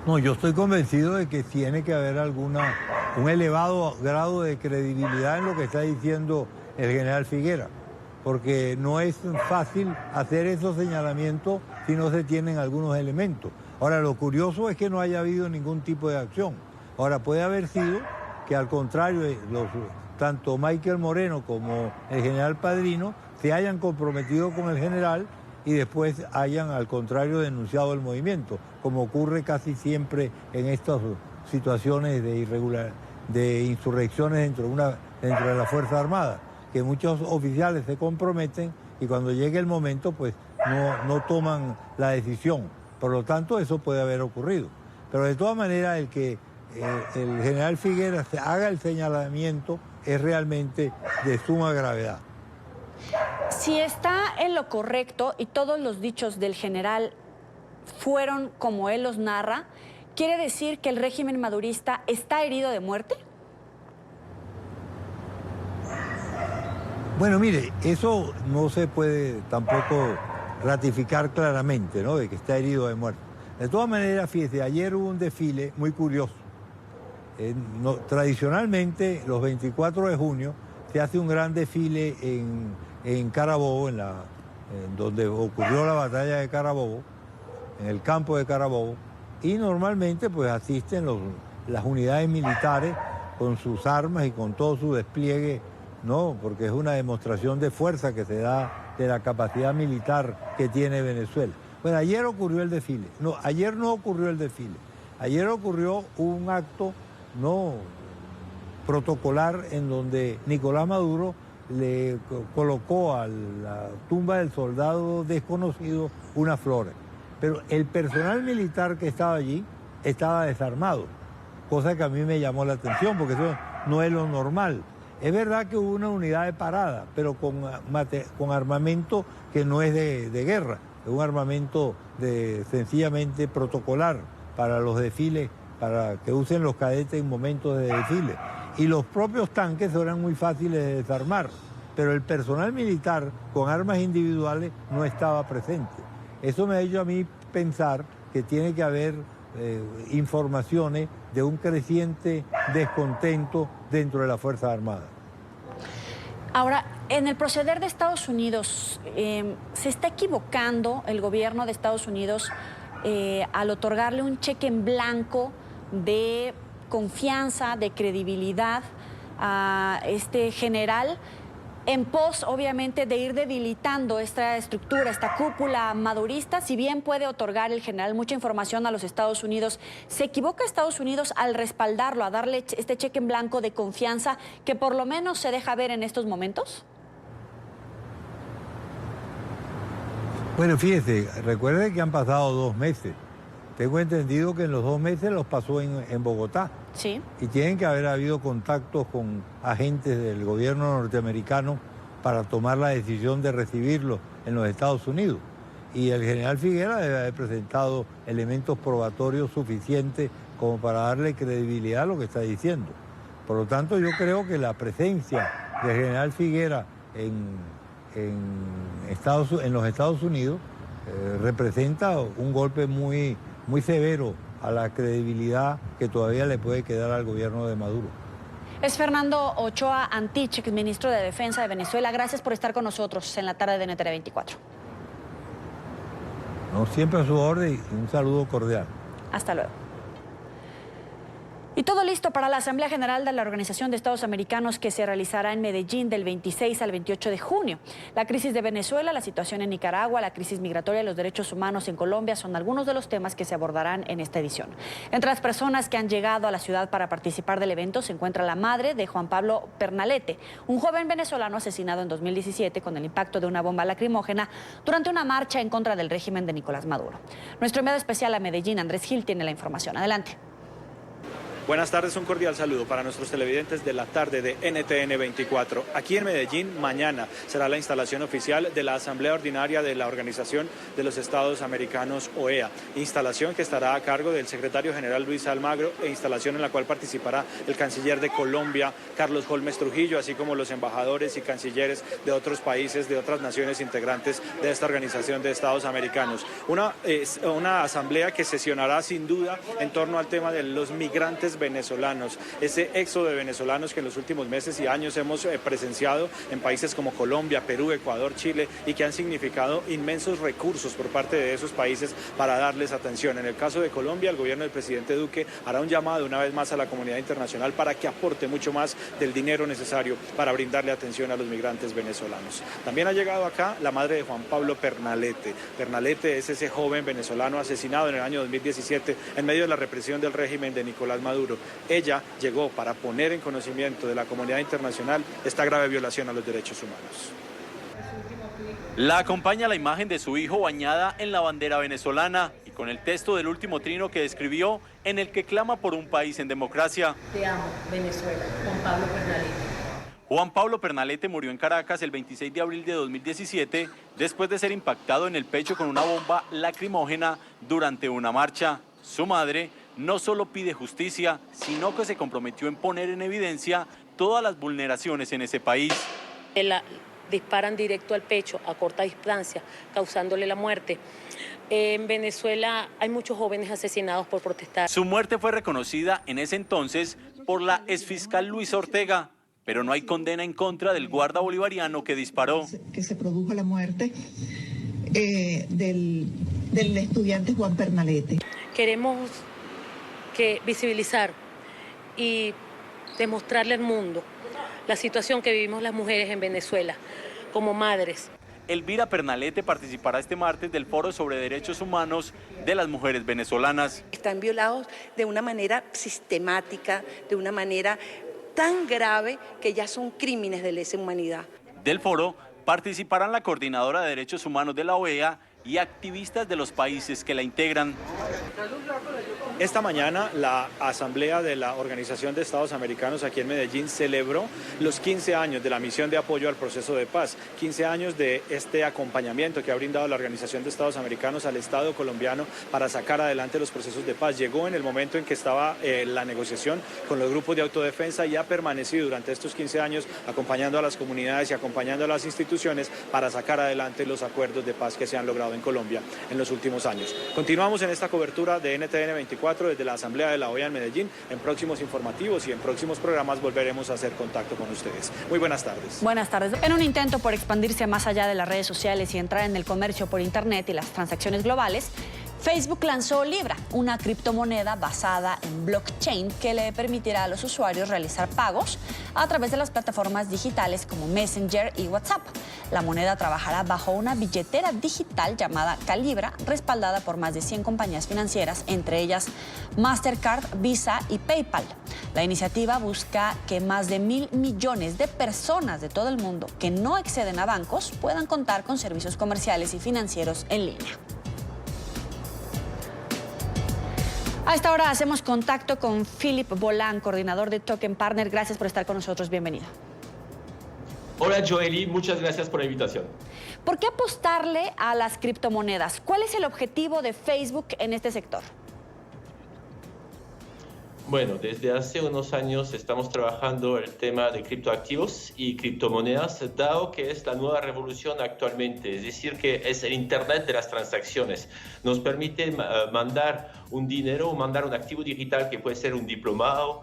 No, yo estoy convencido de que tiene que haber un elevado grado de credibilidad en lo que está diciendo el general Figuera, porque no es fácil hacer esos señalamientos si no se tienen algunos elementos. Ahora, lo curioso es que no haya habido ningún tipo de acción. Ahora, puede haber sido que al contrario, tanto Michael Moreno como el general Padrino se hayan comprometido con el general y después hayan, al contrario, denunciado el movimiento, como ocurre casi siempre en estas situaciones de insurrecciones dentro de la Fuerza Armada, que muchos oficiales se comprometen y cuando llegue el momento, pues no toman la decisión. Por lo tanto, eso puede haber ocurrido. Pero de todas maneras, el que el general Figuera se haga el señalamiento es realmente de suma gravedad. Si está en lo correcto y todos los dichos del general fueron como él los narra, ¿quiere decir que el régimen madurista está herido de muerte? Bueno, mire, eso no se puede tampoco ratificar claramente, ¿no?, de que está herido de muerte. De todas maneras, fíjese, ayer hubo un desfile muy curioso Tradicionalmente, los 24 de junio se hace un gran desfile en Carabobo, en donde ocurrió la batalla de Carabobo, en el campo de Carabobo, y normalmente pues asisten las unidades militares con sus armas y con todo su despliegue, ¿no? Porque es una demostración de fuerza que se da de la capacidad militar que tiene Venezuela. Bueno, ayer ocurrió el desfile. No, ayer no ocurrió el desfile. Ayer ocurrió un acto no protocolar en donde Nicolás Maduro le colocó a la tumba del soldado desconocido unas flores. Pero el personal militar que estaba allí estaba desarmado, cosa que a mí me llamó la atención porque eso no es lo normal. Es verdad que hubo una unidad de parada, pero con armamento que no es de guerra, es un armamento sencillamente protocolar para los desfiles, para que usen los cadetes en momentos de desfile. Y los propios tanques eran muy fáciles de desarmar, pero el personal militar con armas individuales no estaba presente. Eso me ha hecho a mí pensar que tiene que haber informaciones de un creciente descontento dentro de las Fuerzas Armadas. Ahora, en el proceder de Estados Unidos, ¿se está equivocando el gobierno de Estados Unidos al otorgarle un cheque en blanco de confianza, de credibilidad a este general, en pos, obviamente, de ir debilitando esta estructura, esta cúpula madurista? Si bien puede otorgar el general mucha información a los Estados Unidos, ¿se equivoca Estados Unidos al respaldarlo, a darle este cheque en blanco de confianza que por lo menos se deja ver en estos momentos? Bueno, fíjese, recuerde que han pasado 2 meses. Tengo entendido que en los 2 meses los pasó en Bogotá. Sí. Y tienen que haber habido contactos con agentes del gobierno norteamericano para tomar la decisión de recibirlo en los Estados Unidos. Y el general Figuera debe haber presentado elementos probatorios suficientes como para darle credibilidad a lo que está diciendo. Por lo tanto, yo creo que la presencia del general Figuera en los Estados Unidos representa un golpe muy severo a la credibilidad que todavía le puede quedar al gobierno de Maduro. Es Fernando Ochoa Antich, ministro de Defensa de Venezuela. Gracias por estar con nosotros en la tarde de NTN 24. No, siempre a su orden y un saludo cordial. Hasta luego. Y todo listo para la Asamblea General de la Organización de Estados Americanos que se realizará en Medellín del 26 al 28 de junio. La crisis de Venezuela, la situación en Nicaragua, la crisis migratoria y los derechos humanos en Colombia son algunos de los temas que se abordarán en esta edición. Entre las personas que han llegado a la ciudad para participar del evento se encuentra la madre de Juan Pablo Pernalete, un joven venezolano asesinado en 2017 con el impacto de una bomba lacrimógena durante una marcha en contra del régimen de Nicolás Maduro. Nuestro enviado especial a Medellín, Andrés Gil, tiene la información. Adelante. Buenas tardes, un cordial saludo para nuestros televidentes de la tarde de NTN 24. Aquí en Medellín, mañana será la instalación oficial de la Asamblea Ordinaria de la Organización de los Estados Americanos, OEA. Instalación que estará a cargo del secretario general Luis Almagro e instalación en la cual participará el canciller de Colombia, Carlos Holmes Trujillo, así como los embajadores y cancilleres de otros países, de otras naciones integrantes de esta Organización de Estados Americanos. Una asamblea que sesionará sin duda en torno al tema de los migrantes venezolanos, ese éxodo de venezolanos que en los últimos meses y años hemos presenciado en países como Colombia, Perú, Ecuador, Chile y que han significado inmensos recursos por parte de esos países para darles atención. En el caso de Colombia, el gobierno del presidente Duque hará un llamado una vez más a la comunidad internacional para que aporte mucho más del dinero necesario para brindarle atención a los migrantes venezolanos. También ha llegado acá la madre de Juan Pablo Pernalete. Pernalete es ese joven venezolano asesinado en el año 2017 en medio de la represión del régimen de Nicolás Maduro. Ella llegó para poner en conocimiento de la comunidad internacional esta grave violación a los derechos humanos. La acompaña la imagen de su hijo bañada en la bandera venezolana y con el texto del último trino que describió en el que clama por un país en democracia. Te amo, Venezuela, Juan Pablo Pernalete. Juan Pablo Pernalete murió en Caracas el 26 de abril de 2017 después de ser impactado en el pecho con una bomba lacrimógena durante una marcha. Su madre no solo pide justicia, sino que se comprometió en poner en evidencia todas las vulneraciones en ese país. Disparan directo al pecho a corta distancia, causándole la muerte. En Venezuela hay muchos jóvenes asesinados por protestar. Su muerte fue reconocida en ese entonces por la exfiscal Luisa Ortega, pero no hay condena en contra del guarda bolivariano que disparó. Que se produjo la muerte del estudiante Juan Pernalete. Queremos visibilizar y demostrarle al mundo la situación que vivimos las mujeres en Venezuela como madres. Elvira Pernalete participará este martes del Foro sobre Derechos Humanos de las Mujeres Venezolanas. Están violados de una manera sistemática, de una manera tan grave que ya son crímenes de lesa humanidad. Del foro participarán la Coordinadora de Derechos Humanos de la OEA y activistas de los países que la integran. Esta mañana la Asamblea de la Organización de Estados Americanos aquí en Medellín celebró los 15 años de la misión de apoyo al proceso de paz, 15 años de este acompañamiento que ha brindado la Organización de Estados Americanos al Estado colombiano para sacar adelante los procesos de paz. Llegó en el momento en que estaba la negociación con los grupos de autodefensa y ha permanecido durante estos 15 años acompañando a las comunidades y acompañando a las instituciones para sacar adelante los acuerdos de paz que se han logrado en Colombia en los últimos años. Continuamos en esta cobertura de NTN 24 desde la Asamblea de la OEA en Medellín. En próximos informativos y en próximos programas volveremos a hacer contacto con ustedes. Muy buenas tardes. Buenas tardes. En un intento por expandirse más allá de las redes sociales y entrar en el comercio por Internet y las transacciones globales, Facebook lanzó Libra, una criptomoneda basada en blockchain que le permitirá a los usuarios realizar pagos a través de las plataformas digitales como Messenger y WhatsApp. La moneda trabajará bajo una billetera digital llamada Calibra, respaldada por más de 100 compañías financieras, entre ellas Mastercard, Visa y PayPal. La iniciativa busca que más de 1.000 millones de personas de todo el mundo que no acceden a bancos puedan contar con servicios comerciales y financieros en línea. A esta hora hacemos contacto con Philip Bolán, coordinador de Token Partner. Gracias por estar con nosotros. Bienvenido. Hola, Joely. Muchas gracias por la invitación. ¿Por qué apostarle a las criptomonedas? ¿Cuál es el objetivo de Facebook en este sector? Bueno, desde hace unos años estamos trabajando el tema de criptoactivos y criptomonedas, dado que es la nueva revolución actualmente, es decir, que es el Internet de las transacciones. Nos permite mandar un dinero o mandar un activo digital que puede ser un diplomado,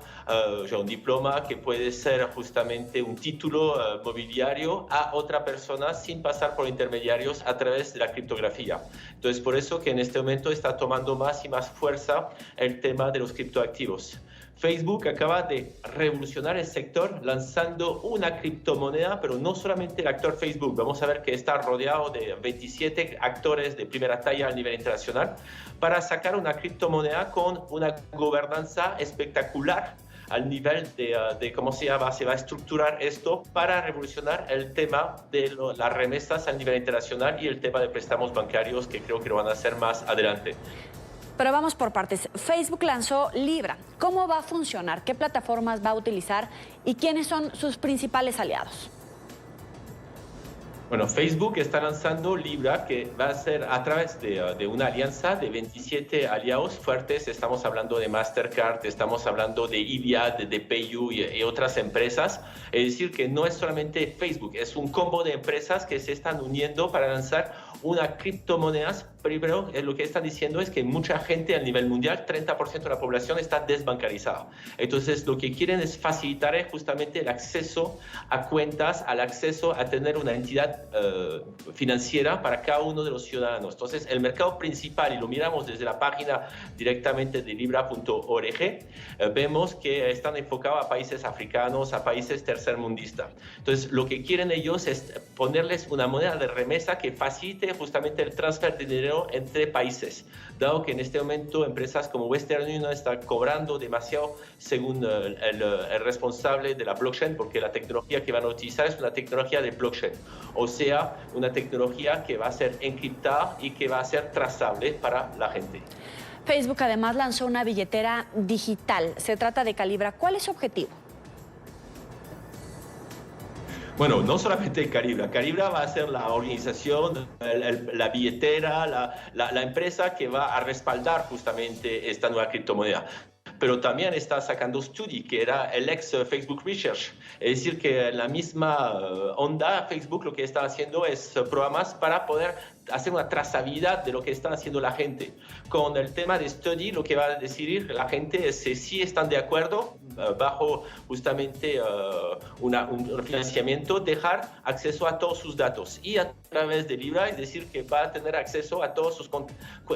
un diploma, que puede ser justamente un título mobiliario a otra persona sin pasar por intermediarios a través de la criptografía. Entonces, por eso que en este momento está tomando más y más fuerza el tema de los criptoactivos. Facebook acaba de revolucionar el sector lanzando una criptomoneda, pero no solamente el actor Facebook. Vamos a ver que está rodeado de 27 actores de primera talla a nivel internacional para sacar una criptomoneda con una gobernanza espectacular al nivel de cómo se va a estructurar esto para revolucionar el tema de las remesas a nivel internacional y el tema de préstamos bancarios, que creo que lo van a hacer más adelante. Pero vamos por partes. Facebook lanzó Libra. ¿Cómo va a funcionar? ¿Qué plataformas va a utilizar? ¿Y quiénes son sus principales aliados? Bueno, Facebook está lanzando Libra, que va a ser a través de una alianza de 27 aliados fuertes. Estamos hablando de Mastercard, estamos hablando de Iviad, de PayU y otras empresas. Es decir, que no es solamente Facebook, es un combo de empresas que se están uniendo para lanzar una criptomonedas. Primero, lo que están diciendo es que mucha gente a nivel mundial, 30% de la población está desbancarizada. Entonces, lo que quieren es facilitar justamente el acceso a cuentas, al acceso a tener una entidad financiera para cada uno de los ciudadanos. Entonces, el mercado principal, y lo miramos desde la página directamente de Libra.org, vemos que están enfocados a países africanos, a países tercermundistas. Entonces, lo que quieren ellos es ponerles una moneda de remesa que facilite justamente el transfer de dinero entre países, dado que en este momento empresas como Western Union están cobrando demasiado según el responsable de la blockchain, porque la tecnología que van a utilizar es una tecnología de blockchain, o sea, una tecnología que va a ser encriptada y que va a ser trazable para la gente. Facebook además lanzó una billetera digital. Se trata de Calibra. ¿Cuál es su objetivo? Bueno, no solamente Calibra. Calibra va a ser la organización, la billetera, la empresa que va a respaldar justamente esta nueva criptomoneda. pero también está sacando Study, que era el ex Facebook Research. Es decir, que en la misma onda, Facebook lo que está haciendo es programas para poder hacer una trazabilidad de lo que está haciendo la gente. Con el tema de Study, lo que va a decidir la gente es si están de acuerdo, bajo justamente un financiamiento, dejar acceso a todos sus datos. Y a través de Libra, es decir, que va a tener acceso a todas sus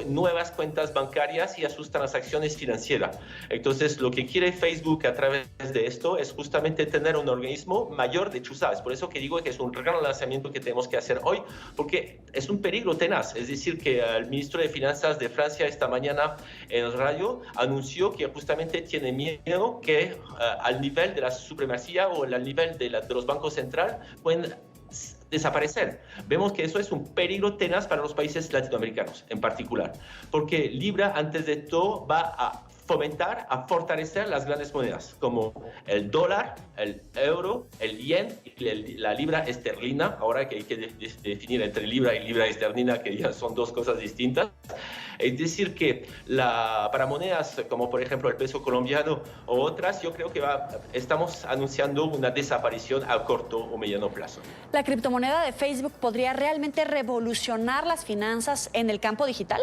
nuevas cuentas bancarias y a sus transacciones financieras. Entonces, lo que quiere Facebook a través de esto es justamente tener un organismo mayor de chuzadas. Por eso que digo que es un gran lanzamiento que tenemos que hacer hoy, porque es un peligro tenaz. Es decir, que el ministro de Finanzas de Francia esta mañana en radio anunció que justamente tiene miedo que al nivel de la supremacía o al nivel de los bancos centrales pueden desaparecer. Vemos que eso es un peligro tenaz para los países latinoamericanos en particular, porque Libra antes de todo va a fomentar, a fortalecer las grandes monedas como el dólar, el euro, el yen y la libra esterlina. Ahora que hay que definir entre libra y libra esterlina, que ya son dos cosas distintas. Es decir, que para monedas como por ejemplo el peso colombiano o otras, yo creo que estamos anunciando una desaparición a corto o mediano plazo. ¿La criptomoneda de Facebook podría realmente revolucionar las finanzas en el campo digital?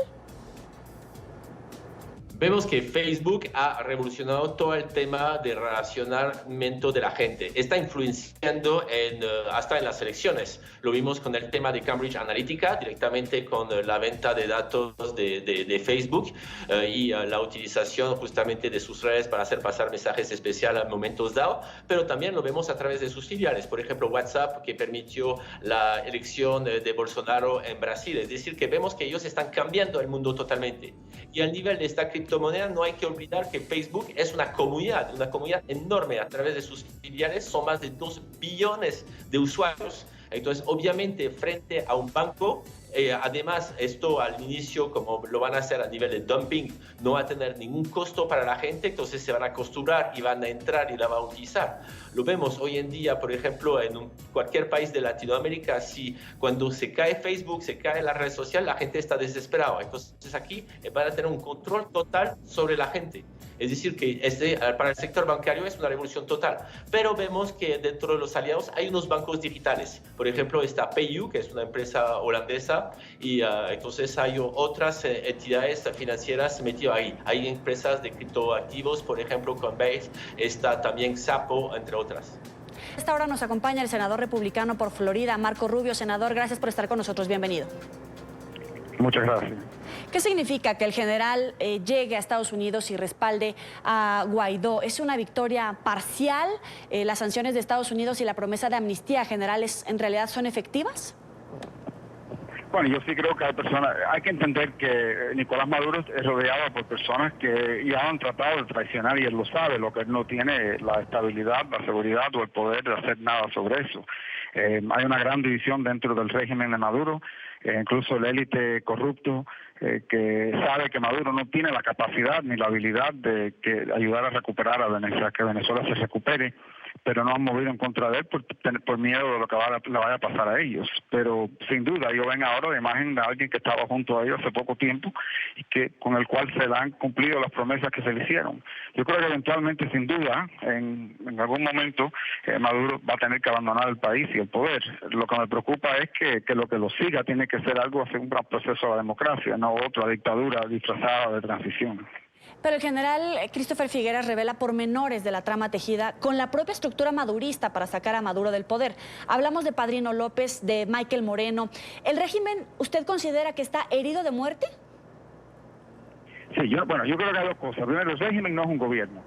Vemos que Facebook ha revolucionado todo el tema de relacionamiento de la gente. Está influenciando hasta en las elecciones. Lo vimos con el tema de Cambridge Analytica, directamente con la venta de datos de Facebook y la utilización justamente de sus redes para hacer pasar mensajes especiales a momentos dados, pero también lo vemos a través de sus filiales. Por ejemplo, WhatsApp, que permitió la elección de Bolsonaro en Brasil. Es decir, que vemos que ellos están cambiando el mundo totalmente. Y al nivel de esta criptomoneda, no hay que olvidar que Facebook es una comunidad enorme. A través de sus filiales son más de 2 billones de usuarios. Entonces, obviamente, frente a un banco, además, esto al inicio, como lo van a hacer a nivel de dumping, no va a tener ningún costo para la gente, entonces se van a acostumbrar y van a entrar y la van a utilizar. Lo vemos hoy en día, por ejemplo, en cualquier país de Latinoamérica, si cuando se cae Facebook, se cae la red social, la gente está desesperada. Entonces aquí van a tener un control total sobre la gente. Es decir, que para el sector bancario es una revolución total. Pero vemos que dentro de los aliados hay unos bancos digitales. Por ejemplo, está PayU, que es una empresa holandesa, y entonces hay otras entidades financieras metidas ahí. Hay empresas de criptoactivos, por ejemplo, Coinbase, está también Xapo, entre otras. A esta hora nos acompaña el senador republicano por Florida, Marco Rubio. Senador, gracias por estar con nosotros. Bienvenido. Muchas gracias. ¿Qué significa que el general llegue a Estados Unidos y respalde a Guaidó? ¿Es una victoria parcial? ¿Las sanciones de Estados Unidos y la promesa de amnistía generales en realidad son efectivas? Bueno, yo sí creo que hay que entender que Nicolás Maduro es rodeado por personas que ya han tratado de traicionar y él lo sabe, lo que él no tiene la estabilidad, la seguridad o el poder de hacer nada sobre eso. Hay una gran división dentro del régimen de Maduro, incluso el élite corrupto que sabe que Maduro no tiene la capacidad ni la habilidad de ayudar a recuperar a Venezuela, que Venezuela se recupere, pero no han movido en contra de él por miedo de lo que le vaya a pasar a ellos. Pero sin duda, yo ven ahora la imagen de alguien que estaba junto a ellos hace poco tiempo y con el cual se le han cumplido las promesas que se le hicieron. Yo creo que eventualmente, sin duda, en algún momento Maduro va a tener que abandonar el país y el poder. Lo que me preocupa es que lo que lo siga tiene que ser algo hacia un gran proceso de la democracia, no otra dictadura disfrazada de transición. Pero el general Christopher Figueres revela pormenores de la trama tejida con la propia estructura madurista para sacar a Maduro del poder. Hablamos de Padrino López, de Michael Moreno. ¿El régimen, usted considera que está herido de muerte? Sí, yo creo que hay dos cosas. Primero, el régimen no es un gobierno.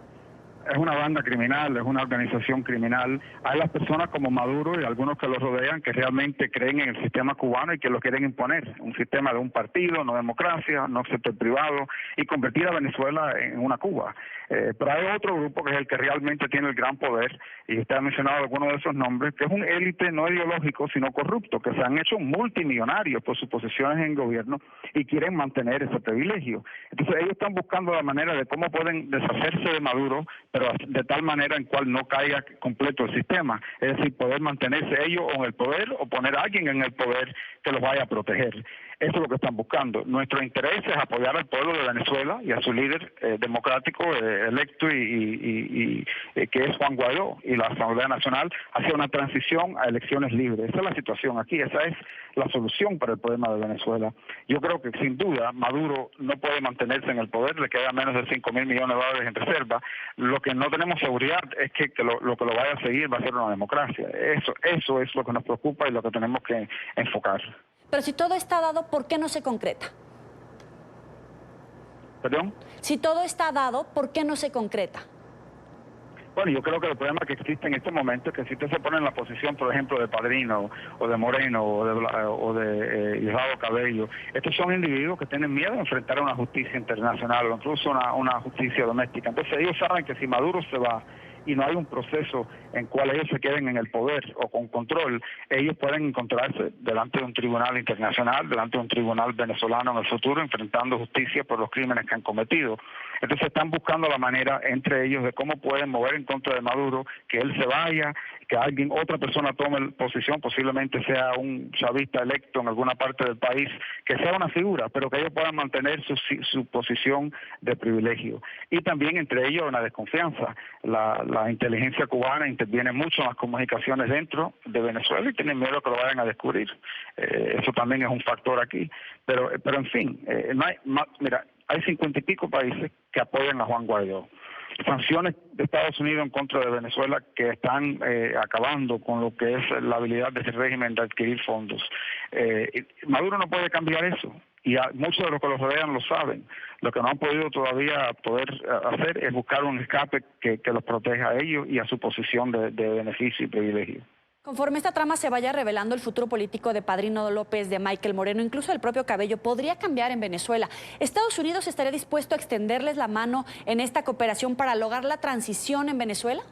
Es una banda criminal, es una organización criminal. Hay las personas como Maduro y algunos que lo rodean que realmente creen en el sistema cubano y que lo quieren imponer. Un sistema de un partido, no democracia, no sector privado, y convertir a Venezuela en una Cuba. Pero hay otro grupo que es el que realmente tiene el gran poder, y usted ha mencionado algunos de esos nombres, que es un élite no ideológico, sino corrupto, que se han hecho multimillonarios por sus posiciones en gobierno y quieren mantener ese privilegio. Entonces ellos están buscando la manera de cómo pueden deshacerse de Maduro, pero de tal manera en cual no caiga completo el sistema. Es decir, poder mantenerse ellos en el poder o poner a alguien en el poder que los vaya a proteger. Eso es lo que están buscando. Nuestro interés es apoyar al pueblo de Venezuela y a su líder democrático electo que es Juan Guaidó, y la Asamblea Nacional hacia una transición a elecciones libres. Esa es la situación aquí, esa es la solución para el problema de Venezuela. Yo creo que sin duda Maduro no puede mantenerse en el poder, le queda menos de $5.000 millones en reserva. Lo que no tenemos seguridad es que lo que lo vaya a seguir va a ser una democracia. Eso es lo que nos preocupa y lo que tenemos que enfocar. Pero si todo está dado, ¿por qué no se concreta? ¿Perdón? Si todo está dado, ¿por qué no se concreta? Bueno, yo creo que el problema que existe en este momento es que si usted se pone en la posición, por ejemplo, de Padrino, o de Moreno, o de Diosdado Cabello, estos son individuos que tienen miedo de enfrentar a una justicia internacional o incluso una justicia doméstica. Entonces ellos saben que si Maduro se va y no hay un proceso en cual ellos se queden en el poder o con control, ellos pueden encontrarse delante de un tribunal internacional, delante de un tribunal venezolano en el futuro, enfrentando justicia por los crímenes que han cometido. Entonces están buscando la manera entre ellos de cómo pueden mover en contra de Maduro, que él se vaya, que otra persona tome posición, posiblemente sea un chavista electo en alguna parte del país, que sea una figura, pero que ellos puedan mantener su posición de privilegio. Y también entre ellos una desconfianza. La inteligencia cubana interviene mucho en las comunicaciones dentro de Venezuela y tienen miedo que lo vayan a descubrir. Eso también es un factor aquí. Pero en fin, mira, hay 50 y pico países que apoyan a Juan Guaidó. Sanciones de Estados Unidos en contra de Venezuela que están acabando con lo que es la habilidad de ese régimen de adquirir fondos. Maduro no puede cambiar eso. Y muchos de los que los rodean lo saben. Lo que no han podido todavía hacer es buscar un escape que los proteja a ellos y a su posición de beneficio y privilegio. Conforme esta trama se vaya revelando, el futuro político de Padrino López, de Michael Moreno, incluso el propio Cabello, podría cambiar en Venezuela. ¿Estados Unidos estaría dispuesto a extenderles la mano en esta cooperación para lograr la transición en Venezuela?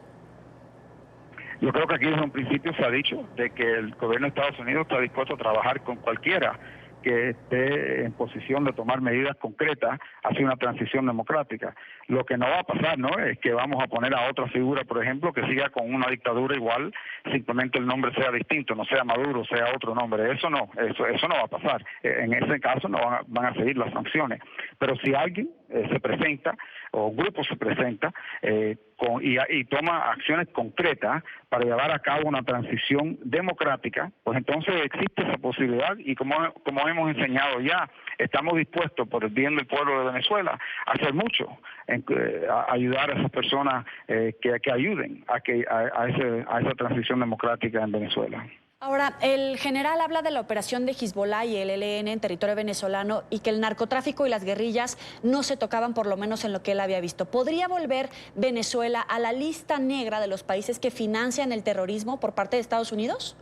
Yo creo que aquí desde un principio se ha dicho de que el gobierno de Estados Unidos está dispuesto a trabajar con cualquiera que esté en posición de tomar medidas concretas hacia una transición democrática. Lo que no va a pasar, ¿no?, es que vamos a poner a otra figura, por ejemplo, que siga con una dictadura igual, simplemente el nombre sea distinto, no sea Maduro, sea otro nombre. Eso no va a pasar. En ese caso no van a seguir las sanciones. Pero si alguien se presenta, o un grupo se presenta, y toma acciones concretas para llevar a cabo una transición democrática, pues entonces existe esa posibilidad y como hemos enseñado ya, estamos dispuestos por el bien del pueblo de Venezuela a hacer mucho, a ayudar a esas personas que ayuden a esa transición democrática en Venezuela. Ahora, el general habla de la operación de Hezbollah y el ELN en territorio venezolano y que el narcotráfico y las guerrillas no se tocaban, por lo menos en lo que él había visto. ¿Podría volver Venezuela a la lista negra de los países que financian el terrorismo por parte de Estados Unidos?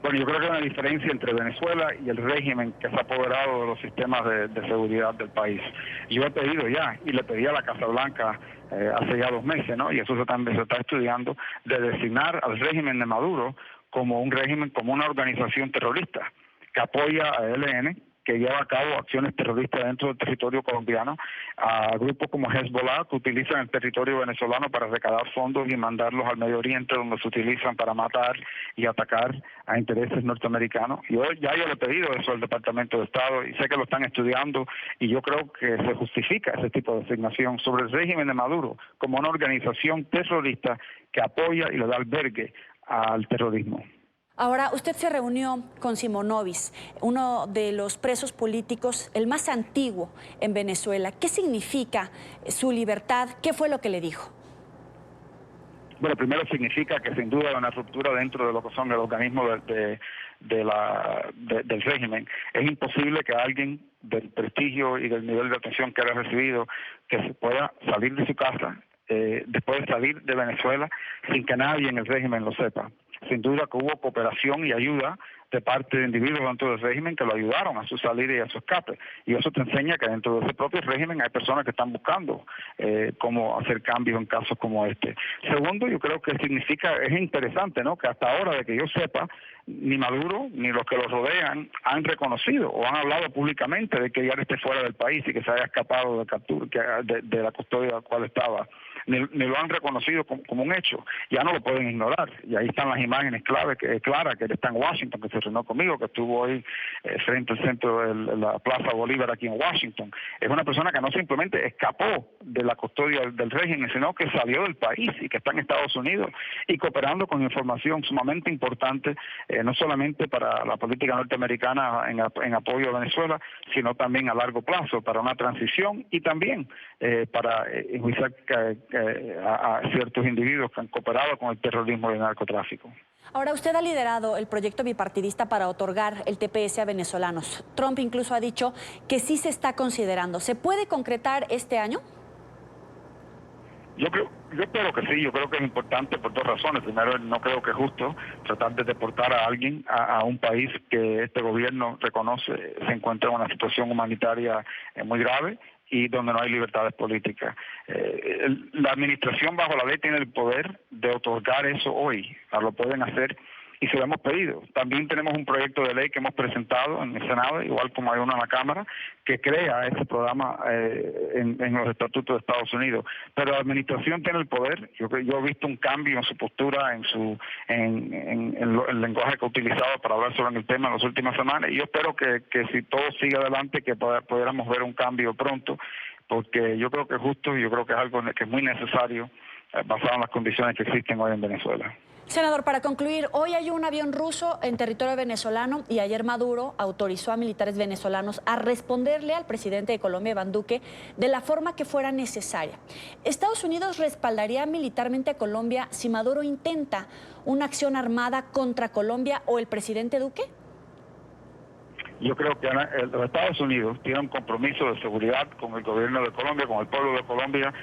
Bueno, yo creo que hay una diferencia entre Venezuela y el régimen que se ha apoderado de los sistemas de seguridad del país. Yo he pedido ya, y le pedí a la Casa Blanca hace ya 2 meses, ¿no?, y eso se está estudiando, de designar al régimen de Maduro como un régimen, como una organización terrorista que apoya a ELN, que lleva a cabo acciones terroristas dentro del territorio colombiano, a grupos como Hezbollah, que utilizan el territorio venezolano para recaudar fondos y mandarlos al Medio Oriente, donde se utilizan para matar y atacar a intereses norteamericanos. Yo le he pedido eso al Departamento de Estado y sé que lo están estudiando, y yo creo que se justifica ese tipo de designación sobre el régimen de Maduro como una organización terrorista que apoya y le da albergue al terrorismo. Ahora, usted se reunió con Simonovic, uno de los presos políticos, el más antiguo en Venezuela. ¿Qué significa su libertad? ¿Qué fue lo que le dijo? Bueno, primero significa que sin duda hay una ruptura dentro de lo que son el organismo del régimen. Es imposible que alguien del prestigio y del nivel de atención que haya recibido, que se pueda salir de su casa, después de salir de Venezuela, sin que nadie en el régimen lo sepa. Sin duda que hubo cooperación y ayuda de parte de individuos dentro del régimen que lo ayudaron a su salida y a su escape. Y eso te enseña que dentro de ese propio régimen hay personas que están buscando cómo hacer cambios en casos como este. Segundo, yo creo que es interesante, ¿no?, que hasta ahora, de que yo sepa, ni Maduro ni los que lo rodean han reconocido o han hablado públicamente de que ya esté fuera del país y que se haya escapado de captura, de la custodia a la cual estaba ni lo han reconocido como un hecho. Ya no lo pueden ignorar. Y ahí están las imágenes claras, que él está en Washington, que se reunió conmigo, que estuvo hoy frente al centro de la Plaza Bolívar aquí en Washington. Es una persona que no simplemente escapó de la custodia del régimen, sino que salió del país y que está en Estados Unidos y cooperando con información sumamente importante, no solamente para la política norteamericana en apoyo a Venezuela, sino también a largo plazo para una transición y también para enjuiciar a ciertos individuos que han cooperado con el terrorismo y el narcotráfico. Ahora, usted ha liderado el proyecto bipartidista para otorgar el TPS a venezolanos. Trump incluso ha dicho que sí se está considerando. ¿Se puede concretar este año? Yo espero que sí, yo creo que es importante por dos razones. Primero, no creo que es justo tratar de deportar a alguien a un país que este gobierno reconoce se encuentra en una situación humanitaria muy grave y donde no hay libertades políticas. La administración bajo la ley tiene el poder de otorgar eso hoy, lo pueden hacer y se lo hemos pedido. También tenemos un proyecto de ley que hemos presentado en el Senado, igual como hay uno en la Cámara, que crea ese programa en los estatutos de Estados Unidos. Pero la administración tiene el poder. Yo he visto un cambio en su postura, en el lenguaje que ha utilizado para hablar sobre el tema en las últimas semanas. Y yo espero que si todo sigue adelante, que pudiéramos ver un cambio pronto, porque yo creo que es justo y yo creo que es algo que es muy necesario basado en las condiciones que existen hoy en Venezuela. Senador, para concluir, hoy hay un avión ruso en territorio venezolano y ayer Maduro autorizó a militares venezolanos a responderle al presidente de Colombia, Iván Duque, de la forma que fuera necesaria. ¿Estados Unidos respaldaría militarmente a Colombia si Maduro intenta una acción armada contra Colombia o el presidente Duque? Yo creo que los Estados Unidos tienen un compromiso de seguridad con el gobierno de Colombia, con el pueblo de Colombia.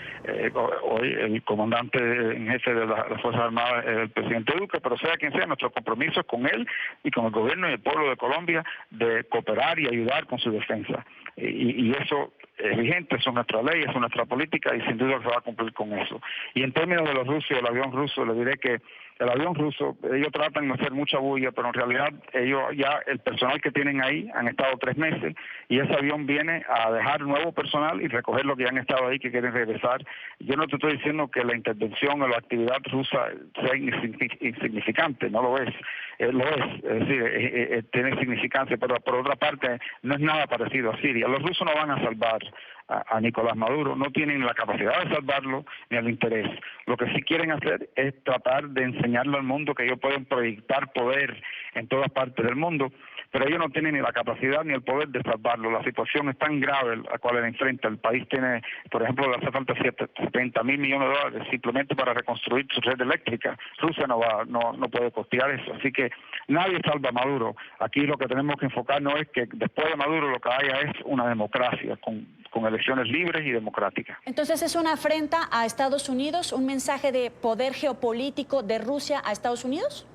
Hoy el comandante en jefe de las Fuerzas Armadas es el presidente Duque, pero sea quien sea, nuestro compromiso es con él y con el gobierno y el pueblo de Colombia de cooperar y ayudar con su defensa. Y eso es vigente, son nuestras leyes, son nuestra política y sin duda se va a cumplir con eso. Y en términos de los rusos, el avión ruso, le diré que el avión ruso, ellos tratan de hacer mucha bulla, pero en realidad el personal que tienen ahí han estado 3 meses y ese avión viene a dejar nuevo personal y recoger lo que ya han estado ahí, que quieren regresar. Yo no te estoy diciendo que la intervención o la actividad rusa sea insignificante, no lo es. Lo es decir, tiene significancia, pero por otra parte no es nada parecido a Siria. Los rusos no van a salvar a Nicolás Maduro, no tienen la capacidad de salvarlo ni el interés. Lo que sí quieren hacer es tratar de enseñarle al mundo que ellos pueden proyectar poder en todas partes del mundo, pero ellos no tienen ni la capacidad ni el poder de salvarlo. La situación es tan grave a la cual le enfrenta. El país tiene, por ejemplo, le hace falta 70.000 millones de dólares simplemente para reconstruir su red eléctrica. Rusia no puede costear eso. Así que nadie salva a Maduro. Aquí lo que tenemos que enfocarnos es que después de Maduro lo que haya es una democracia con elecciones libres y democráticas. Entonces es una afrenta a Estados Unidos, un mensaje de poder geopolítico de Rusia a Estados Unidos.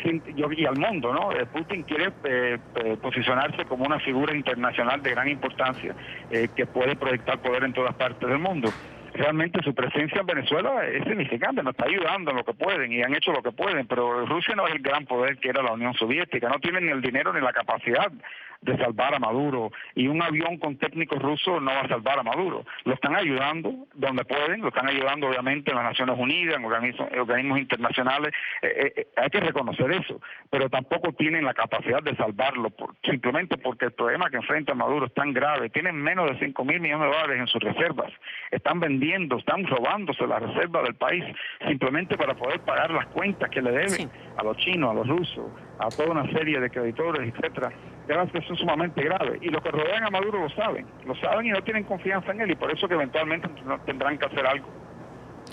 Y al mundo, ¿no? Putin quiere posicionarse como una figura internacional de gran importancia que puede proyectar poder en todas partes del mundo. Realmente su presencia en Venezuela es significante, nos está ayudando en lo que pueden y han hecho lo que pueden, pero Rusia no es el gran poder que era la Unión Soviética, no tienen ni el dinero ni la capacidad de salvar a Maduro y un avión con técnicos rusos no va a salvar a Maduro. Lo están ayudando donde pueden, lo están ayudando obviamente en las Naciones Unidas, en organismos internacionales, hay que reconocer eso, pero tampoco tienen la capacidad de salvarlo, simplemente porque el problema que enfrenta Maduro es tan grave. Tienen menos de 5.000 millones de dólares en sus reservas, están vendiendo, están robándose las reservas del país simplemente para poder pagar las cuentas que le deben a los chinos, a los rusos, a toda una serie de creditores, etcétera. Que son sumamente graves y los que rodean a Maduro lo saben y no tienen confianza en él y por eso que eventualmente tendrán que hacer algo.